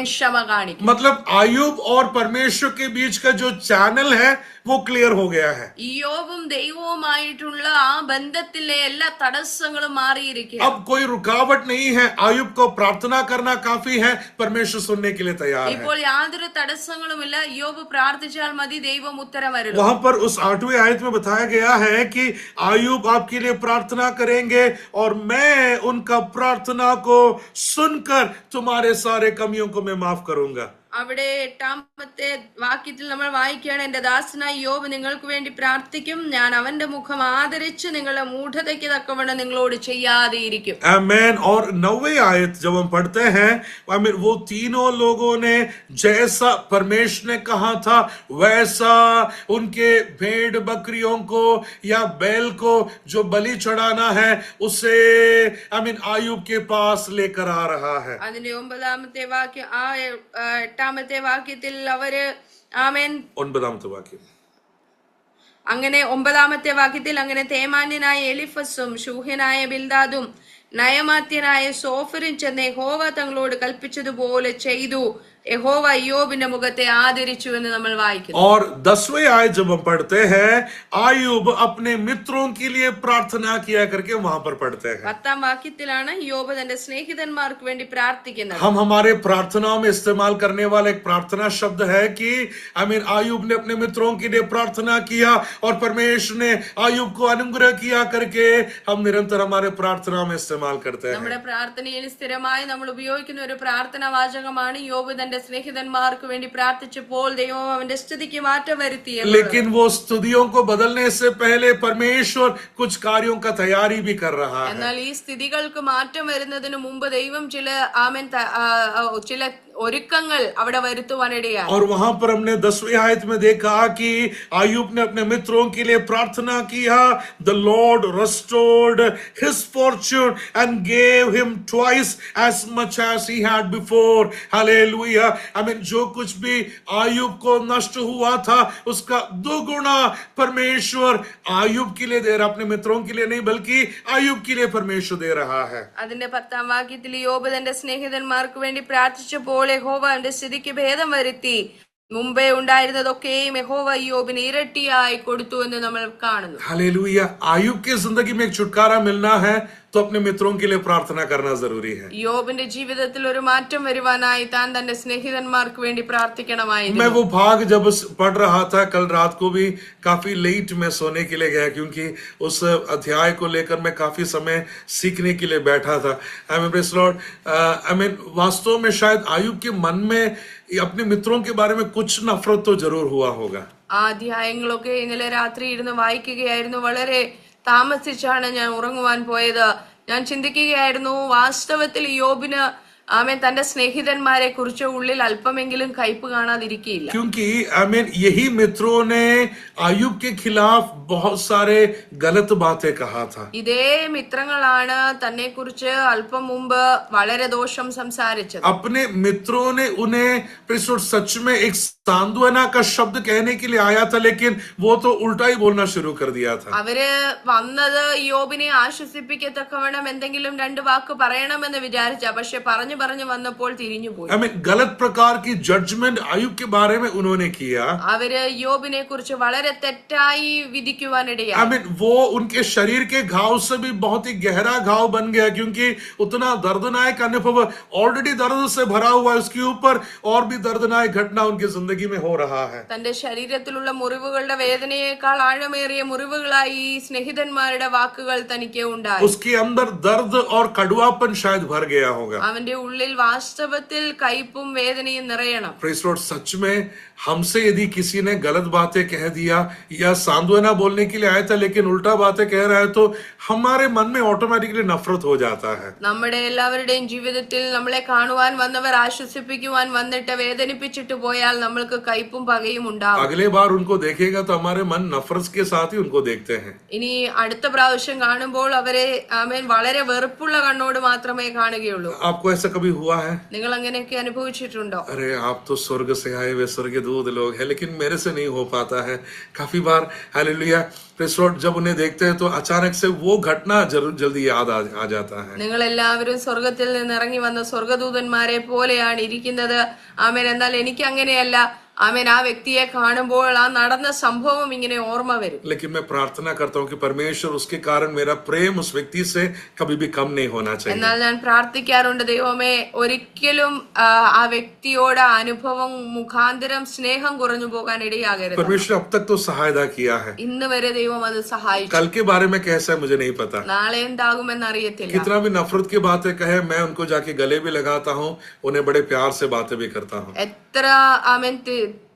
ക്ഷമ കാണിക്കും. मतलब आयुब और परमेश्वर के बीच का जो चैनल है वो क्लियर हो गया है. യോബും ദൈവവുമായിട്ടുള്ള ആ ബന്ധത്തിലെ എല്ലാ തടസ്സങ്ങളും മാറിയിരിക്കുക. अब कोई रुकावट नहीं है. आयुब को प्रार्थना करना काफी है. परमेश्वर सुनने के लिए तैयार है. ഇപ്പോൾ യാതൊരു തടസ്സങ്ങളുമില്ല. യോബ് പ്രാർത്ഥിച്ചാൽ മതി, ദൈവം ഉത്തരമരുളും. वहां पर उस 8वें आयत में बताया गया है कि आयुब आपके लिए प्रार्थना करेंगे और मैं उनका प्रार्थना को सुनकर तुम्हारे सारे कमियों को मैं माफ करूंगा. അവിടെ 8ാമത്തെ വാക്യത്തിൽ നമ്മൾ വായിക്കുകയാണ്, എന്റെ ദാസനായ യോബ് നിങ്ങൾക്ക് വേണ്ടി പ്രാർത്ഥിക്കും, ഞാൻ അവന്റെ മുഖം ആദരിച്ച് നിങ്ങളുടെ മൂഢതയ്ക്ക് തക്കവണ്ണം നിങ്ങളോട് ചെയ്യാതെ ഇരിക്കും. आमेन. और 9वें आयत जब हम पढ़ते हैं वो तीनों लोगों ने जैसा परमेश्वर ने कहा था वैसा उनके भेड़ बकरियों को या बैल को जो बलि चढ़ाना है उसे आयुब के पास लेकर आ रहा है. അതിന്റെ 9ാമത്തെ വാക്യം 8ാമത്തെ വാക്യത്തിൽ അവര് ആമേൻ 9ാമത്തെ വാക്യം അങ്ങനെ 9ാമത്തെ വാക്യത്തിൽ അങ്ങനെ തേമാന്യനായ എലിഫസും ശൂഹ്യനായ ബിൽദാദും നയമാത്യനായ സോഫറും ചെന്ന് യഹോവ തങ്ങളോട് കൽപ്പിച്ചതുപോലെ ചെയ്തു. യഹോവ യോബിന്റെ മുഖത്തെ ആദരിച്ചു എന്ന് നമ്മൾ വായിക്കുന്നു. और 10वें आयत जब हम पढ़ते हैं आयुब अपने मित्रों के लिए प्रार्थना किया करके वहां पर पढ़ते हैं. 10ാം വാക്യത്തിലാണ് യോബ് തന്റെ സ്നേഹിതന്മാർക്ക് വേണ്ടി പ്രാർത്ഥിക്കുന്നത്. हम हमारे प्रार्थनाओं में इस्तेमाल करने वाला एक प्रार्थना शब्द है कि आयुब ने अपने मित्रों के लिए प्रार्थना किया और परमेश्वर ने आयुब को अनुग्रह किया करके हम निरंतर हमारे प्रार्थनाओं में इस्तेमाल करते हैं. നമ്മുടെ പ്രാർത്ഥനയിൽ സ്ഥിരമായി നമ്മൾ ഉപയോഗിക്കുന്ന ഒരു പ്രാർത്ഥനാ വാചകമാണ് യോബ് തന്റെ സ്നേഹിതന്മാർക്ക് വേണ്ടി പ്രാർത്ഥിച്ചപ്പോൾ ദൈവം അവന്റെ സ്തുതിക്ക് മാറ്റം വരുത്തി. लेकिन वो स्तुतियों को बदलने से पहले परमेश्वर कुछ कार्यों का तैयारी भी कर रहा है. എന്നാൽ ഈ സ്ഥിതികൾക്ക് മാറ്റം വരുന്നതിന് മുമ്പ് ദൈവം ചില ഒരുക്കങ്ങൾ അവിടെ വരുത്തുവാനിടയാണ്. और वहां पर हमने 10वें आयत में देखा कि आयुब ने अपने मित्रों के लिए प्रार्थना किया. The Lord restored his fortune and gave him twice as much as he had before. Hallelujah. जो कुछ भी आयुब को नष्ट हुआ था उसका 2 गुना परमेश्वर आयुब के लिए दे रहा. अपने मित्रों के लिए नहीं बल्कि आयुब के लिए परमेश्वर दे रहा है. അതിന്റെ 10ാം വാക്യത്തിൽ യോബ് തന്റെ സ്നേഹിതന്മാർക്ക് വേണ്ടി പ്രാർത്ഥിച്ചപ്പോൾ യഹോവ അവന്റെ സ്ഥിതിക്ക് ഭേദം വരുത്തി. മുമ്പേ ഉണ്ടായിരുന്നതൊക്കെയും യഹോവ ഇയ്യോബിന് ഇരട്ടിയായി കൊടുത്തു എന്ന് നമ്മൾ കാണുന്നു. हालेलुया। आयुब की जिंदगी में एक छुटकारा मिलना है तो अपने मित्रों के लिए प्रार्थना करना जरूरी है। യോബിന്റെ ജീവിതത്തിൽ ഒരു മാറ്റം വരുവാനായി താൻ തന്റെ സ്നേഹിതന്മാർക്ക് വേണ്ടി പ്രാർത്ഥിക്കണമായിരുന്നു. मैं वो भाग जब पढ़ रहा था कल रात को भी काफी लेट में सोने के लिए गया, क्योंकि उस अध्याय को लेकर मैं काफी समय सीखने के लिए बैठा था। Praise Lord. वास्तव में शायद आयुब के मन में अपने मित्रों के बारे में कुछ नफरत तो जरूर हुआ होगा। ആ അധ്യായങ്ങളൊക്കെ ഇന്നലെ രാത്രി ഇരുന്ന് വായിക്കുകയായിരുന്നു. വളരെ താമസിച്ചാണ് ഞാൻ ഉറങ്ങുവാൻ പോയത്. ഞാൻ ചിന്തിക്കുകയായിരുന്നു, വാസ്തവത്തിൽ യോബിന് തന്റെ സ്നേഹിതന്മാരെ കുറിച്ച് ഉള്ളിൽ അല്പമെങ്കിലും കയ്പ് കാണാതിരിക്കില്ല. क्योंकि यही मित्रों ने आयुब के खिलाफ बहुत सारे गलत बातें कहा था। ഇതേ മിത്രങ്ങളാണ് തന്നെ കുറിച്ച് അല്പം മുമ്പ് വളരെ ദോഷം സംസാരിച്ചത്. अपने मित्रों ने उन्हें सच में एक सांत्वना का शब्द कहने के लिए आया था, लेकिन वो तो उल्टा ही बोलना शुरू कर दिया था। അവര് വന്നത് യോബിനെ ആശ്വസിപ്പിക്കത്തക്കവണ്ണം എന്തെങ്കിലും രണ്ട് വാക്ക് പറയണമെന്ന് വിചാരിച്ച, പക്ഷെ പറഞ്ഞു വന്നപ്പോൾ തിരിഞ്ഞുപോയി. गलत प्रकार की जजमेंट आयुब के बारे में उन्होंने किया। അവര് യോബിനെ കുറിച്ച് വളരെ തെറ്റായി വിധിക്കുവാനിടയായി. वो उनके शरीर के घाव से भी बहुत ही गहरा घाव बन गया, क्योंकि उतना दर्दनाक अनुभव ऑलरेडी दर्द से भरा हुआ है, उसके ऊपर और भी दर्दनाक घटना उनकी जिंदगी में हो रहा है। തന്റെ ശരീരത്തിലുള്ള മുറിവുകളുടെ വേദനയേക്കാൾ ആഴമേറിയ മുറിവുകളായി ഈ സ്നേഹിതന്മാരുടെ വാക്കുകൾ തനിക്ക് ഉണ്ടായി. उसके अंदर दर्द और कड़वापन शायद भर गया होगा। അവന്റെ ഉള്ളിൽ വാസ്തവത്തിൽ കയ്പും വേദനയും നിറയണം. Praise Lord. सच में हमसे यदि किसी ने गलत बातें कह दिया या सांत्वना बोलने के लिए आया था लेकिन उल्टा बातें कह रहा है, तो हमारे मन में ऑटोमेटिकली नफरत हो जाता है। നമ്മുടെ എല്ലാവരുടെയും ജീവിതത്തിൽ നമ്മളെ കാണുവാൻ വന്നവർ ആശ്വസിപ്പിക്കുവാൻ വന്നിട്ട് വേദനിപ്പിച്ചിട്ട് പോയാൽ നമ്മൾക്ക് കയ്പും പകയും ഉണ്ടാവും. अगले बार उनको देखेगा तो हमारे मन नफरत के साथ ही उनको देखते हैं। ഇനി അടുത്ത പ്രാവശ്യം കാണുമ്പോൾ അവരെ വളരെ വെറുപ്പുള്ള കണ്ണോട് മാത്രമേ കാണുകയുള്ളൂ. आपको ऐसा कभी हुआ है? നിങ്ങൾ അങ്ങനെയൊക്കെ അനുഭവിച്ചിട്ടുണ്ടോ? अरे आप तो स्वर्ग से आए हुए स्वर्गदूत लोग हैं, लेकिन मेरे से नहीं हो पाता है। काफी बार हालेलुया प्रेज़ लॉर्ड जब उन्हें देखते हैं तो अचानक से वो घटना जल्दी याद आ जाता है। നിങ്ങൾ എല്ലാവരും സ്വർഗത്തിൽ നിന്ന് ഇറങ്ങി വന്ന സ്വർഗദൂതന്മാരെ പോലെയാണ് ഇരിക്കുന്നത്. ആമേൻ. എന്നാൽ എനിക്ക് അങ്ങനെയല്ല. ആ വ്യക്തിയെ കാണുമ്പോൾ ആ നടന്ന സംഭവം ഇങ്ങനെ ഓർമ്മ വരും. लेकिन मैं प्रार्थना करता हूँ कि परमेश्वर उसके कारण मेरा प्रेम उस व्यक्ति से कभी भी कम नहीं होना चाहिए। എന്നാൽ ഞാൻ പ്രാർത്ഥിക്കാറുണ്ട്, ദൈവമേ ഒരിക്കലും ആ വ്യക്തിയോട് അനുഭവം മുഖാന്തരം സ്നേഹം കുറഞ്ഞു പോകാൻ ഇടയാകരുത്. परमेश्वर अब तक तो सहायता किया है, ഇന്ന് വരെ ദൈവം അത് സഹായിച്ചു. कल के बारे में कैसा है मुझे नहीं पता। നാളെ എന്താകുമെന്ന് അറിയത്തില്ല. कितना भी नफरत की बातें कहे, मैं उनको जाके गले भी लगाता हूँ, उन्हें बड़े प्यार से बातें भी करता हूँ। എത്ര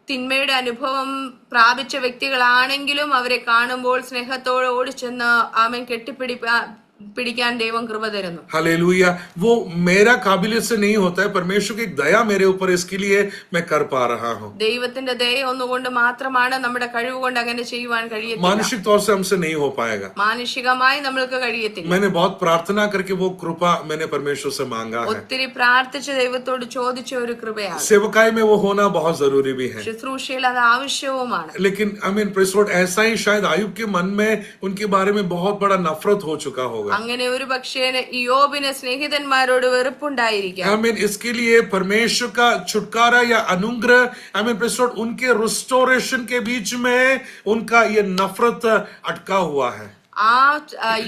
തിന്മയുടെ അനുഭവം പ്രാപിച്ച വ്യക്തികളാണെങ്കിലും അവരെ കാണുമ്പോൾ സ്നേഹത്തോടെ ഓടിച്ചെന്ന് പിടിക്കാൻ ദൈവം കൃപ തരുന്നു. हालेलुया। वो मेरा काबिलियत से नहीं होता है, परमेश्वर की दया मेरे ऊपर, इसके लिए मैं कर पा रहा हूँ। ദൈവത്തിന്റെ ദയ ഒന്നുകൊണ്ട് മാത്രമാണ്, നമ്മുടെ കഴിവ് കൊണ്ട് അങ്ങനെ ചെയ്യുവാൻ കഴിയത്തില്ല. मानसिक तौर से हमसे नहीं हो पाएगा। മാനുഷികമായി നമ്മൾക്ക് കഴിയത്തില്ല. मैंने बहुत प्रार्थना करके वो कृपा मैंने परमेश्वर से मांगा है। ഒത്തിരി പ്രാർത്ഥിച്ച് ദൈവത്തോട് ചോദിച്ച ഒരു കൃപയാണ്. सेवकाई में वो होना बहुत जरूरी भी है, ശുശ്രൂഷയിൽ അത് ആവശ്യവുമാണ്. लेकिन प्रेज़ लॉर्ड ऐसा ही शायद आयुब के मन में उनके बारे में बहुत बड़ा नफरत हो चुका होगा। അങ്ങനെ ഒരു പക്ഷേ യോബിന് സ്നേഹിതന്മാരോട് വെറുപ്പുണ്ടായിരിക്കാം. इसके लिए परमेश्वर का छुटकारा या अनुग्रह प्रेज़ लॉर्ड उनके रिस्टोरेशन के बीच में उनका ये नफरत अटका हुआ है। ആ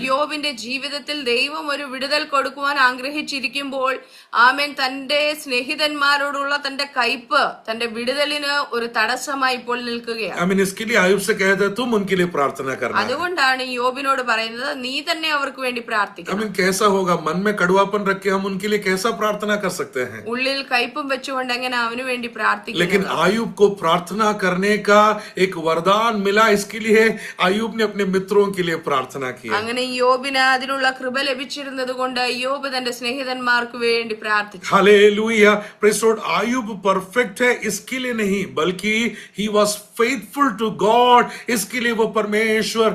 യോബിന്റെ ജീവിതത്തിൽ ദൈവം ഒരു വിടുതൽ കൊടുക്കുവാൻ ആഗ്രഹിച്ചിരിക്കുമ്പോൾ ആമേൻ തന്റെ സ്നേഹിതന്മാരോടുള്ള തന്റെ കയ്പ് തന്റെ വിടുതലിന് ഒരു തടസ്സമായി ഇപ്പോൾ നിൽക്കുകയാണ്. इसके लिए आयुब से कहते हैं तुम उनके लिए प्रार्थना करना। അതുകൊണ്ടാണ് യോബിനോട് പറയുന്നത്, നീ തന്നെ അവർക്ക് വേണ്ടി പ്രാർത്ഥിക്കണം. कैसा होगा? मन में कड़वापन रख के हम उनके लिए कैसा प्रार्थना कर सकते हैं? ഉള്ളിൽ കയ്പും വെച്ചുകൊണ്ട് എങ്ങനെ അവന് വേണ്ടി പ്രാർത്ഥിക്കും? लेकिन आयुब को प्रार्थना करने का एक वरदान मिला, इसके लिए आयुब ने अपने मित्रों के लिए प्रार्थना की। അങ്ങനെ യോബിന് അതിനുള്ള കൃപ ലഭിച്ചിരുന്നത് കൊണ്ട് യോബ് തന്റെ സ്നേഹിതന്മാർക്ക് വേണ്ടി പ്രാർത്ഥിച്ചു. Hallelujah praise Lord. आयुब परफेक्ट है इसके लिए नहीं, बल्कि he was faithful to God, इसके लिए वो परमेश्वर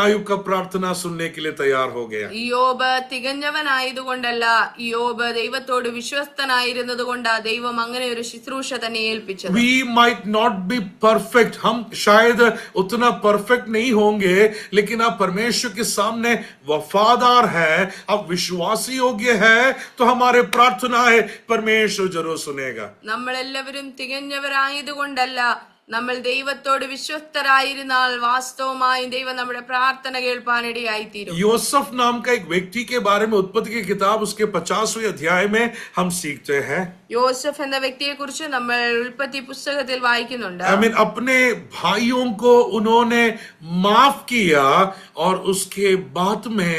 आयुब का प्रार्थना सुनने के लिए तैयार हो गया। യോബ് തികഞ്ഞവനായതുകൊണ്ടല്ല, യോബ് ദൈവത്തോട് വിശ്വസ്തനായിരുന്നത് കൊണ്ടാ ദൈവം അങ്ങനെ ഒരു ശുശ്രൂഷ തന്നെ ഏൽപ്പിച്ചത്. We might not be perfect, हम शायद उतना परफेक्ट नहीं होंगे, लेकिन आप परमेश्वर परमेश्वर के सामने वफादार है, अब विश्वासी योग्य है, तो हमारे प्रार्थनाएं परमेश्वर जरूर सुनेगा. നമ്മളെല്ലാവരും തികഞ്ഞവരായതുകൊണ്ടല്ല, നമ്മൾ ദൈവത്തോട് വിശ്വസ്തരായിരുന്നാൽ വാസ്തവമായി ദൈവം നമ്മുടെ പ്രാർത്ഥന കേൾപ്പാനിടയായിത്തീരും. यूसुफ नाम का एक व्यक्ति के बारे में उत्पत्ति की किताब उसके 50वें अध्याय में हम सीखते हैं. യോസഫ് എന്ന വ്യക്തിയെ കുറിച്ച് നമ്മൾ ഉൽപ്പത്തി പുസ്തകത്തിൽ വായിക്കുന്നുണ്ട്. अपने भाइयों को उन्होंने माफ किया और उसके बाद में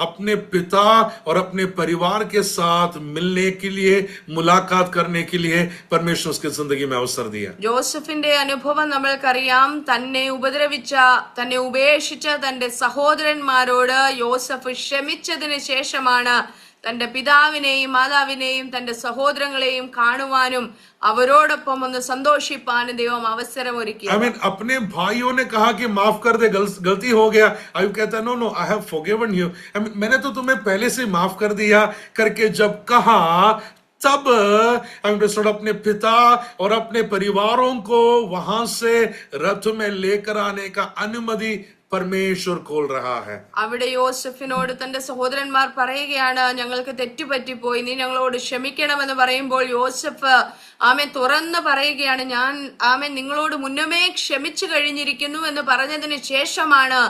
अपने पिता और अपने परिवार के साथ मिलने के लिए, मुलाकात करने के लिए परमेश्वर उसकी जिंदगी में अवसर दिया. ജോസഫിന്റെ അനുഭവം നമ്മൾക്കറിയാം. തന്നെ ഉപദ്രവിച്ച, തന്നെ ഉപേക്ഷിച്ച തന്റെ സഹോദരന്മാരോട് യോസഫ് ക്ഷമിച്ചതിന് ശേഷമാണ് തന്റെ പിതാവിനെയും മാതാവിനെയും തന്റെ സഹോദരങ്ങളെയും കാണുവാനും അവരോടൊപ്പം ഒന്ന് സന്തോഷിപ്പാനും ദൈവം അവസരം ഒരുക്കി. अपने भाइयों ने कहा कि माफ कर दे, गलती हो गया. अयुब कहता है, no I have forgiven you. मैंने तो तुम्हें पहले से माफ कर दिया करके जब कहा, तब अपने पिता और अपने परिवारों को वहां से रथ में लेकर आने का अनुमति परमेश्वर खोल रहा है. അവിടെ യോസഫിനോട് തന്റെ സഹോദരന്മാർ പറയുകയാണ്, ഞങ്ങൾക്ക് തെറ്റുപറ്റിപ്പോയി, നീ ഞങ്ങളോട് ക്ഷമിക്കണമെന്ന് പറയുമ്പോൾ യോസഫ് തുറന്ന് പറയുകയാണ്, ഞാൻ നിങ്ങളോട് മുന്നമേ ക്ഷമിച്ചു കഴിഞ്ഞിരിക്കുന്നു എന്ന് പറഞ്ഞതിന് ശേഷമാണ്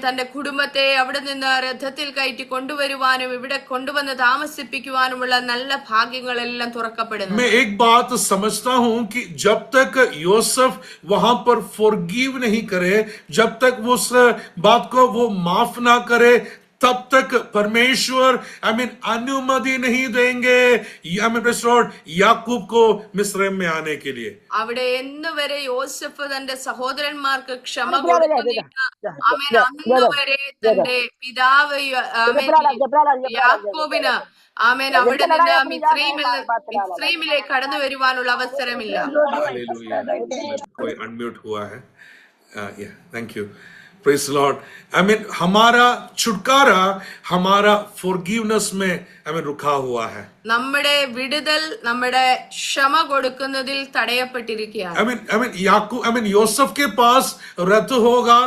തന്റെ കുടുംബത്തെ അവിടെ നിന്ന് രഥത്തിൽ കയറ്റി കൊണ്ടുവരുവാനും ഇവിടെ കൊണ്ടുവന്ന് താമസിപ്പിക്കുവാനുമുള്ള നല്ല ഭാഗ്യങ്ങളെല്ലാം തുറക്കപ്പെടുന്നു. मैं एक बात समझता हूं कि जब तक यूसुफ वहां पर फॉरगिव नहीं करे, जब तक वो उस बात को वो माफ ना करे, तब तक परमेश्वर अनुमति नहीं देंगे याकूब को मिस्र में आने के लिए. അവിടെ എന്ന് വരെ യോസഫ് തന്റെ സഹോദരന്മാർക്ക് ക്ഷമ കൊടുക്കുന്നില്ല, അന്ന് വരെ തന്റെ പിതാവ് യാക്കോബിന് അവിടെ നിന്ന് മിസ്രൈമിലേക്ക് കടന്നു വരുവാനുള്ള അവസരമില്ല. अनम्यूट हुआ है. Thank you. Praise the Lord. हमारा छुटकारा हमारा forgiveness में रुका हुआ है. നമ്മുടെ വിടുതൽ നമ്മുടെ ക്ഷമ കൊടുക്കുന്നതിൽ തടയപ്പെട്ടിരിക്കുകയാണ്. यूसुफ के पास रथ होगा,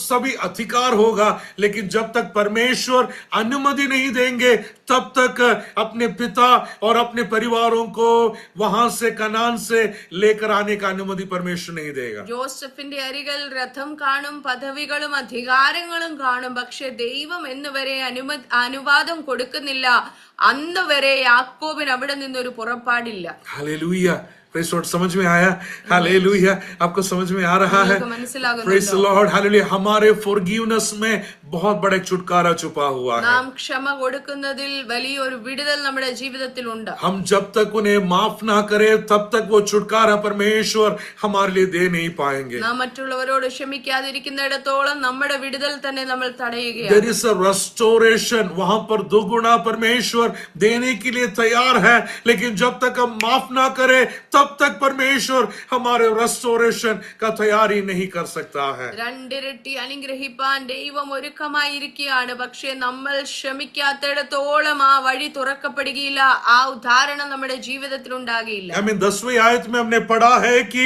सभी अधिकार होगा, लेकिन जब तक परमेश्वर अनुमति नहीं देंगे, तब तक अपने पिता और अपने परिवारों को वहां से कनान से लेकर आने का अनुमति परमेश्वर नहीं देगा. ജോസഫിന്റെ അരികിൽ രഥം കാണും, പദവികളും അധികാരങ്ങളും കാണും, പക്ഷെ ദൈവം എന്നുവരെ അനുവാദം കൊടുക്കുന്നില്ല. അന്ന് വരെ യാക്കോബിന് അവിടെ നിന്നൊരു പുറപ്പാടില്ല. हालेलुया. Praise Lord. समझ में आया? हालेलुया. आपको समझ में आ रहा है? Praise Lord. हालेलुया. हमारे फॉरगिवनेस में बहुत बड़ा एक छुटकारा छुपा हुआ है. നാം ക്ഷമ കൊടുക്കുന്നതിൽ വലിയൊരു വിടുതൽ നമ്മുടെ ജീവിതത്തിൽ ഉണ്ട്. हम जब तक उन्हें माफ ना करें, तब तक वो छुटकारा परमेश्वर हमारे लिए दे नहीं पाएंगे. നാം മറ്റുള്ളവരോട് ക്ഷമിക്കാതിരിക്കുന്നിടത്തോളം നമ്മുടെ വിടുതൽ തന്നെ നമ്മൾ തടയുകയാണ്. There is a restoration. वहां पर दुगुना परमेश्वर देने के लिए तैयार है, लेकिन जब तक हम माफ ना करें, तब तक परमेश्वर हमारे रेस्टोरेशन का तैयारी नहीं कर सकता है. രണ്ടിരട്ടി അനുഗ്രഹിപ്പാൻ ദൈവം ഒരുക്കമായിരിക്കുകയാണ്. പക്ഷെ നമ്മൾ ക്ഷമിക്കാത്തിടത്തോളം ആ വഴി തുറക്കപ്പെടുകയില്ല, ആ ഉദാഹരണം നമ്മുടെ ജീവിതത്തിൽ ഉണ്ടാകില്ല. 10वीं आयत में हमने पढ़ा है कि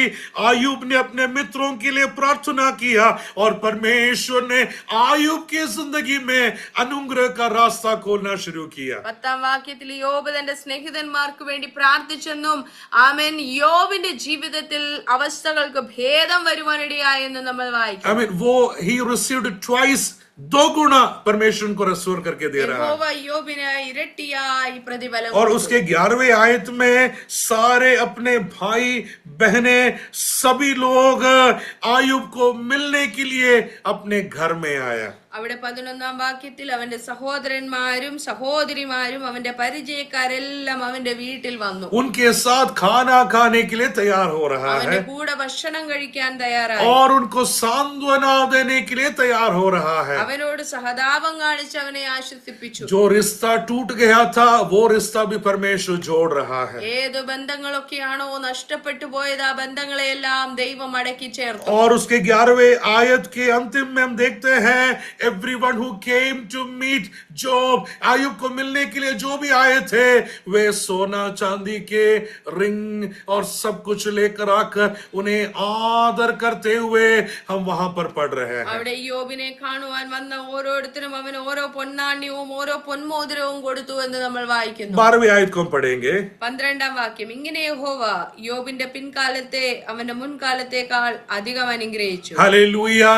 आयुब ने अपने मित्रों के लिए प्रार्थना किया और परमेश्वर ने आयुब की जिंदगी में अनुग्रह का रास्ता खोलना शुरू किया. 10ാം വാക്യത്തിൽ യോബ് തന്റെ സ്നേഹിതന്മാർക്ക് വേണ്ടി പ്രാർത്ഥിച്ചെന്നും യോബിന്റെ ജീവിതത്തിൽ അവസ്ഥകൾക്ക് ഭേദം വരുവാനിടയായെന്ന് നമ്മൾ വായിക്കും. वो he received twice, दो गुना परमेश्वर को रेस्टोर करके दे रहा है. और उसके 11वें आयत में सारे अपने भाई बहने सभी लोग आयुब को मिलने के लिए अपने घर में आया. അവിടെ 11ാം വാക്യത്തിൽ അവന്റെ സഹോദരന്മാരും സഹോദരിമാരും അവന്റെ പരിചയക്കാരെല്ലാം അവന്റെ വീട്ടിൽ വന്നു. उनके साथ खाना खाने के लिए तैयार हो रहा है. അവന്റെ കൂടെ ഭക്ഷണം കഴിക്കാൻ തയ്യാറായി. और उनको सांत्वना देने के लिए तैयार हो रहा है. അവനോട് സഹതാപം കാണിച്ച് അവനെ ആശ്വസിപ്പിച്ചു. जो रिश्ता टूट गया था, वो रिश्ता भी परमेश्वर जोड़ रहा है. ഏത് ബന്ധങ്ങളൊക്കെയാണോ നഷ്ടപ്പെട്ടു പോയത്, ആ ബന്ധങ്ങളെല്ലാം ദൈവം അടക്കി ചേർത്തു. और उसके 11वें आयत के अंतिम में हम देखते हैं everyone who came to meet Job, Ayub को मिलने के लिए जो भी आए थे वे सोना चांदी के रिंग और सब कुछ लेकर आकर उन्हें आदर करते हुए हम वहां पर पढ़ रहे हैं. അവിടെ യോബിനെ കാണുവാൻ വന്ന ഓരോരുത്തരും അവന് ഓരോ പൊന്നാണ്യവും ഓരോ പൊന്മോതിരവും കൊടുത്തു എന്ന് നമ്മൾ വായിക്കുന്നു. 12वीं आयत को हम पढ़ेंगे. 12ാം വാക്യം, ഇങ്ങനെ യഹോവ യോബിന്റെ പിൻകാലത്തെ അവന്റെ മുൻകാലത്തേക്കാൾ അധികം അനുഗ്രഹിച്ചു. हालेलुया.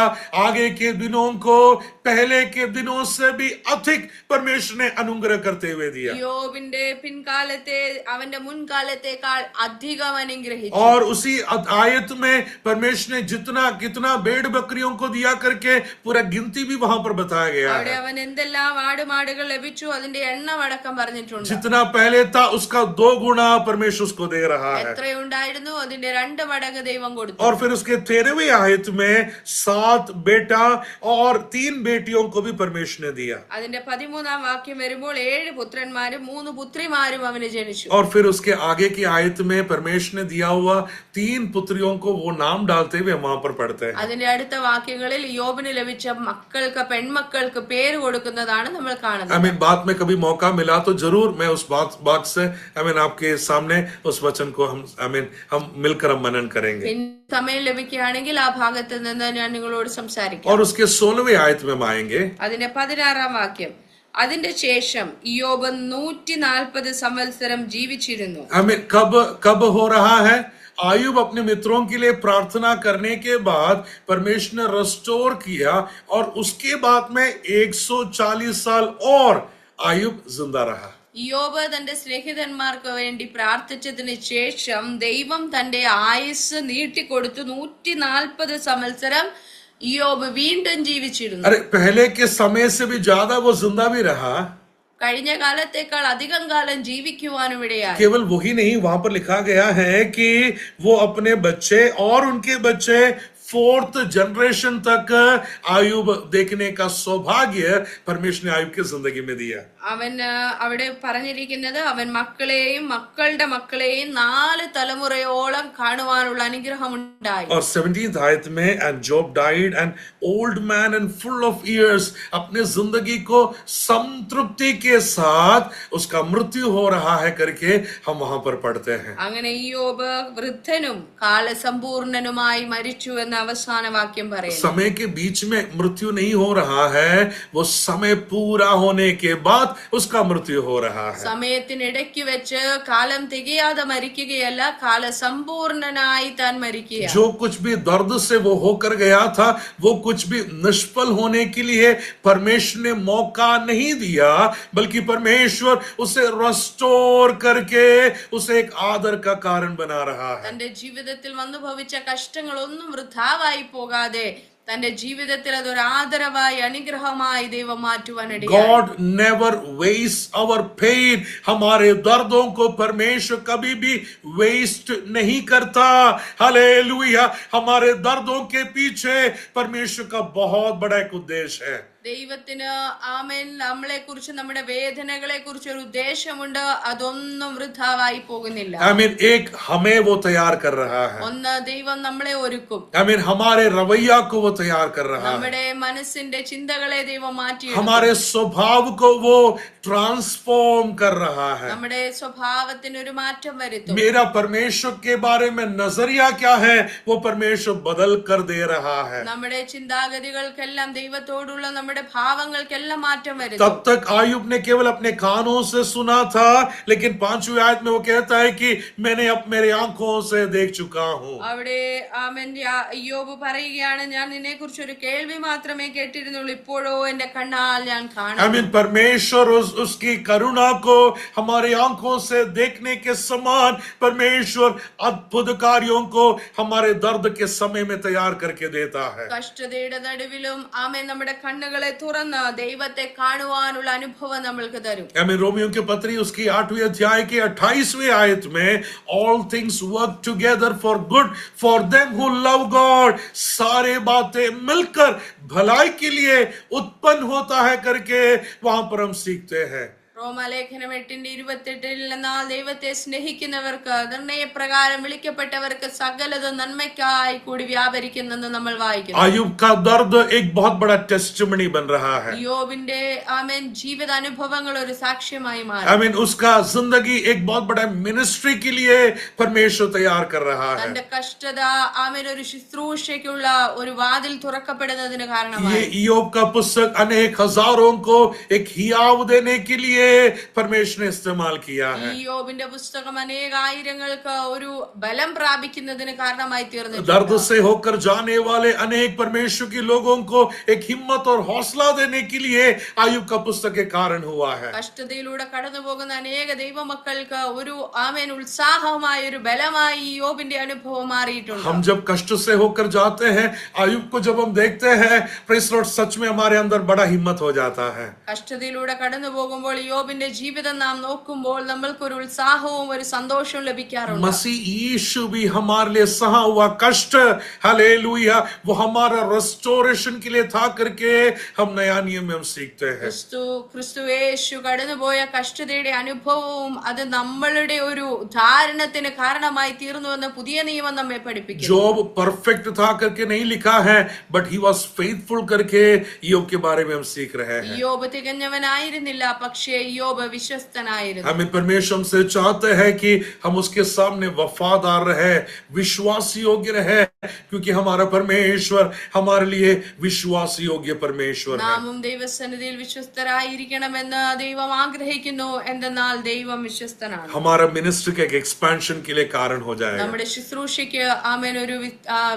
आगे के दिनों को पहले के दिनों से भी अधिक परमेश्वर ने अनुग्रह करते हुए दिया. യോബിന്റെ പിൻകാലത്തെ അവന്റെ മുൻകാലത്തേക്കാൾ അധികം അനുഗ്രഹിച്ചു. और उसी आयत में परमेश्वर ने जितना कितना भेड़ बकरियों को दिया करके पूरा गिनती भी वहां पर बताया गया അവിടെ है. അവൻ എന്തെല്ലാം ആടുമാടുകൾ ലഭിച്ചു അതിന്റെ എണ്ണം അടക്കം പറഞ്ഞിട്ടുണ്ട്. जितना पहले था उसका 2 गुना परमेश्वर उसको दे रहा है. എത്രയുണ്ടായിരുന്നു അതിന്റെ 2 മടങ്ങ് ദൈവം കൊടുത്തു. और फिर उसके 13वीं आयत में 7 बेटा और 3 बेटियों को भी परमेश्वर ने दिया. അതിന്റെ 13ാം വാക്യം വരുമ്പോൾ 7 പുത്രന്മാരും 3 പുത്രിമാരും അവന് ജനിച്ചു. और फिर उसके आगे की आयत में परमेश्वर ने दिया हुआ 3 पुत्रियों को वो नाम डालते हुए वहां पर पढ़ते हैं. അതിന്റെ അടുത്ത വാക്യങ്ങളിൽ യോബിന് ലഭിച്ച മക്കൾക്ക് പെൺമക്കൾക്ക് പേര് കൊടുക്കുന്നതാണ് നമ്മൾ കാണുന്നത്. I mean, बात में कभी मौका मिला तो जरूर मैं उस बात से आपके सामने उस वचन को हम मिलकर हम मनन करेंगे. പിന്നെ സമയം ലഭിക്കുകയാണെങ്കിൽ ആ ഭാഗത്ത് നിന്ന് ഞാൻ നിങ്ങളോട് സംസാരിക്കാം. और उसके 16वीं आयत में हम आएंगे. അതിന്റെ 16ാം വാക്യം, അതിന്റെ ശേഷം ഇയ്യോബ് 140 സംവത്സരം ജീവിച്ചിരുന്നു. कब हो रहा है? आयुब अपने मित्रों के लिए प्रार्थना करने के बाद परमेश्वर ने रेस्टोर किया और उसके बाद में 140 साल और आयुब जिंदा रहा. ഇയ്യോബ് തന്റെ സ്നേഹിതന്മാർക്ക് വേണ്ടി പ്രാർത്ഥിച്ചതിന് ശേഷം ദൈവം തന്റെ ആയുസ് നീട്ടിക്കൊടുത്തു. 140 സംവത്സരം ഇയ്യോബ് വീണ്ടും ജീവിച്ചിരുന്നു. अरे पहले के समय से भी ज्यादा वो जिंदा भी रहा. കഴിഞ്ഞ കാലത്തേക്കാൾ അധികം കാലം ജീവിക്കുവാനും ഇടയായി. केवल वही नहीं, वहां पर लिखा गया है कि वो अपने बच्चे और उनके बच्चे 4th जनरेशन तक आयुब देखने का सौभाग्य परमेश्वर ने आयुब की जिंदगी में दिया. അവൻ അവിടെ പറഞ്ഞിരിക്കുന്നത് അവൻ മക്കളെയും മക്കളുടെ മക്കളെയും 4 തലമുറയോളം കാണുവാനുള്ള അനുഗ്രഹം ഉണ്ടായി. और 17th आयत में and Job died an old man and full of years. अपने जिंदगी को संतृप्ति के साथ उसका मृत्यु हो रहा है करके हम वहां पर पढ़ते हैं. അങ്ങനെ ഇയ്യോബ് വൃദ്ധനും കാലസമ്പൂർണനുമായി മരിച്ചു എന്ന അവസാന വാക്യം പറയുന്നു. समय के बीच में मृत्यु नहीं हो रहा है, वो समय पूरा होने के बाद उसका मृत्यु हो रहा है. സമയത്തിനിടയ്ക്ക് വെച്ച് കാലം തികയാതെ മരിക്കുകയല്ല, കാലസമ്പൂർണനായി താൻ മരിക്കുക. जो कुछ भी दर्द से वो होकर गया था, वो कुछ भी निष्फल होने के लिए परमेश्वर ने मौका नहीं दिया, बल्कि परमेश्वर उसे रेस्टोर करके उसे एक आदर का कारण बना रहा है. തന്റെ ജീവിതത്തിൽ വന്നു ഭവിച്ച കഷ്ടങ്ങളൊന്നും വൃഥാവായി പോകാതെ തന്റെ ജീവിതത്തിൽ അതൊരു ആദരവായി അനുഗ്രഹമായി ദൈവം മാറ്റുവാനിടയായി. God never wastes our pain. हमारे दर्दों को परमेश्वर कभी भी वेस्ट नहीं करता. हालेलुया. हमारे दर्दों के पीछे परमेश्वर का बहुत बड़ा एक उद्देश्य है. ദൈവത്തിന് ആമേൻ നമ്മളെ കുറിച്ച് നമ്മുടെ വേദനകളെ കുറിച്ച് ഒരു ഉദ്ദേശമുണ്ട്. അതൊന്നും വൃഥാവായി പോകുന്നില്ല. एक हमें वो तैयार कर रहा है. ഒന്ന് ദൈവം നമ്മളെ ഒരുക്കും. हमारे रवैया को वो तैयार कर रहा है. നമ്മുടെ മനസ്സിന്റെ ചിന്തകളെ ദൈവം മാറ്റി हमारे स्वभाव को वो ट्रांसफॉर्म कर रहा है. നമ്മുടെ സ്വഭാവത്തിന് ഒരു മാറ്റം വരുത്തും. मेरा परमेश्वर के बारे में नजरिया क्या है, वो परमेश्वर बदल कर दे रहा है. നമ്മുടെ ചിന്താഗതികൾക്കെല്ലാം ദൈവത്തോടുള്ള നമ്മുടെ ഭാവങ്ങൾക്കെല്ലാം മാറ്റം വരുത്തും. तब तक आयुब ने केवल अपने कानों से सुना था, लेकिन 5वीं आयत में वो कहता है कि मैंने अब मेरी आंखों से देख चुका हूं. അവിടെ ആമേൻ ഇയ്യോബ് പറയുകയാണ്, ഞാൻ നിന്നെ കുറിച്ച് ഒരു കേൾവി മാത്രമേ കേട്ടിരുന്നുള്ളൂ, ഇപ്പോഴോ എന്റെ കണ്ണാൽ ഞാൻ കാണുന്നു. परमेश्वर उसकी करुणा को हमारी आंखों से देखने के समान परमेश्वर अद्भुत कार्यों को हमारे दर्द के समय में तैयार करके देता है. കഷ്ടതയുടെ നടുവിലും ആമേൻ നമ്മുടെ കണ്ണുകളെ തുറന്ന് ദൈവത്തെ കാണുവാനുള്ള അനുഭവം നമ്മൾക്ക് തരും. रोमियो की पत्री उसकी 8वीं अध्याय की 28वीं आयत में all things work together for good for them who love God. सारे बातें मिलकर भलाई के लिए उत्पन्न होता है करके वहां पर हम सीखते हैं. റോമാലേഖനം 8:28 എന്നാൽ ദൈവത്തെ സ്നേഹിക്കുന്നവർക്ക് നിർണയപ്രകാരം വിളിക്കപ്പെട്ടവർക്ക് സകലതും നന്മയ്ക്കായി കൂടി വ്യാപരിക്കുന്നെന്ന് നമ്മൾ വായിക്കുന്നു. अय्यूब का दर्द एक बहुत बड़ा टेस्टिमनी बन रहा है. യോബിന്റെ ആമേൻ ജീവിത അനുഭവങ്ങൾ ഒരു സാക്ഷ്യമായി മാറി. I mean उसका जिंदगी एक बहुत बड़ा मिनिस्ट्री के लिए परमेश्वर तैयार कर रहा है. തന്റെ കഷ്ടത ആമേൻ ഒരു ശുശ്രൂഷയ്ക്കുള്ള ഒരു വാതിൽ തുറക്കപ്പെടുന്നതിന് ये കാരണമായി. इय्योब का पुस्तक अनेक हजारों को एक हियाव देने के लिए परमेश्वर ने इस्तेमाल किया है. ഈ യോബിന്റെ പുസ്തകം അനേകായിരങ്ങൾക്ക് ഒരു ബലം പ്രാപിക്കുന്നതിന് കാരണമായി തീർന്നു. दर्द से होकर जाने वाले अनेक परमेश्वर के लोगों को एक हिम्मत और हौसला देने के लिए अय्यूब का पुस्तक के कारण हुआ है. കഷ്ടതയിലൂടെ കടന്നു പോകുന്ന അനേക ദൈവമക്കൾക്ക് ഒരു ആമേൻ ഉത്സാഹമായ ഒരു ബലമായി ഈ യോബിന്റെ അനുഭവം മാറിയിട്ടുണ്ട്. हम जब कष्ट से होकर जाते हैं, अय्यूब को जब हम देखते हैं, प्रेज़ लॉर्ड, सच में हमारे अंदर बड़ा हिम्मत हो जाता है. കഷ്ടതയിലൂടെ കടന്നു പോകുമ്പോൾ യോബിന്റെ ജീവിതം നാം നോക്കുമ്പോൾ നമ്മൾക്ക് ഒരു ഉത്സാഹവും ഒരു സന്തോഷവും ലഭിക്കാറുണ്ട്. मसीह यीशु भी हमारे लिए सहा हुआ कष्ट, हालेलुया, वो हमारा रेस्टोरेशन के लिए था करके हम नया नियम में हम सीखते हैं. ക്രിസ്തു യേശു കടന്നുപോയ കഷ്ടതയുടെ അനുഭവവും അത് നമ്മളുടെ ഒരു ധാരണത്തിന് കാരണമായി തീർന്നുവെന്ന് പുതിയ നിയമം നമ്മെ പഠിപ്പിക്കുന്നു. जॉब परफेक्ट था करके नहीं लिखा है, बट ही वॉज फेथफुल करके ईयोब के बारे में हम सीख रहे हैं. യോബ് തികഞ്ഞവനായിരുന്നില്ല, പക്ഷേ യോബ് വിശ്വസ്തനായിരുന്നു. हमें परमेश्वर हमसे चाहते हैं कि हम उसके सामने वफादार रहे, विश्वास योग्य रहे, क्योंकि हमारा परमेश्वर हमारे लिए विश्वास योग्य परमेश्वर है. നാമും ദൈവസന്നിധിയിൽ വിശ്വസ്തരായിരിക്കണമെന്ന് ദൈവം ആഗ്രഹിക്കുന്നു. എന്തെന്നാൽ ദൈവം വിശ്വസ്തനാണ്. हमारा मिनिस्ट्री के एक एक्सपेंशन के लिए कारण हो जाएगा. നമ്മുടെ ശുശ്രൂഷയ്ക്ക് ആമേൻ ഒരു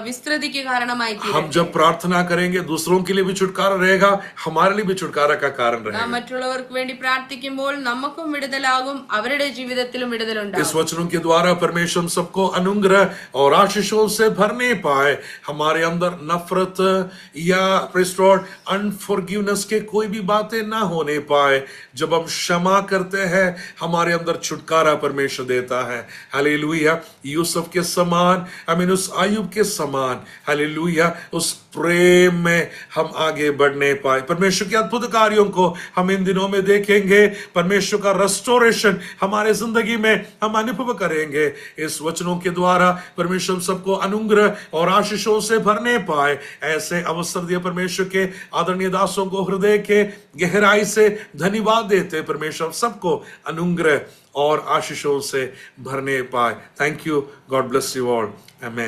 വിസ്തൃതിക്ക് കാരണമായി തീരും. हम जब प्रार्थना करेंगे, दूसरों के लिए भी छुटकारा रहेगा, हमारे लिए भी छुटकारा का कारण നാം रहेगा. മറ്റുള്ളവർക്ക് വേണ്ടി പ്രാർത്ഥിക്കുമ്പോൾ നമുക്കും വിടുതലാകും, അവരുടെ ജീവിതത്തിലും इस വിടുതലുണ്ടാകും. वचनों के द्वारा परमेश्वर हम सबको अनुग्रह और आशीषों से भरने पाए. हमारे अंदर नफरत या प्रेज़ लॉर्ड अनफॉरगिवनेस के कोई भी बातें ना होने पाए. जब हम क्षमा करते हैं, हमारे अंदर छुटकारा परमेश्वर देता है. हालेलुया. यूसुफ के समान, उस अय्यूब के समान, हालेलुया, उस प्रेम में हम आगे बढ़ने पाए. परमेश्वर के अद्भुत कार्यों को हम इन दिनों में देखेंगे. परमेश्वर का रेस्टोरेशन हमारे जिंदगी में हम अनुभव करेंगे. इस वचनों के द्वारा परमेश्वर सबको अनुग्रह और आशीषों से भरने पाए. ऐसे अवसर दिए परमेश्वर के आदरणीय दासों को हृदय के गहराई से धन्यवाद देते. परमेश्वर सबको अनुग्रह और आशीषों से भरने पाए. Thank you. God bless you all. Amen.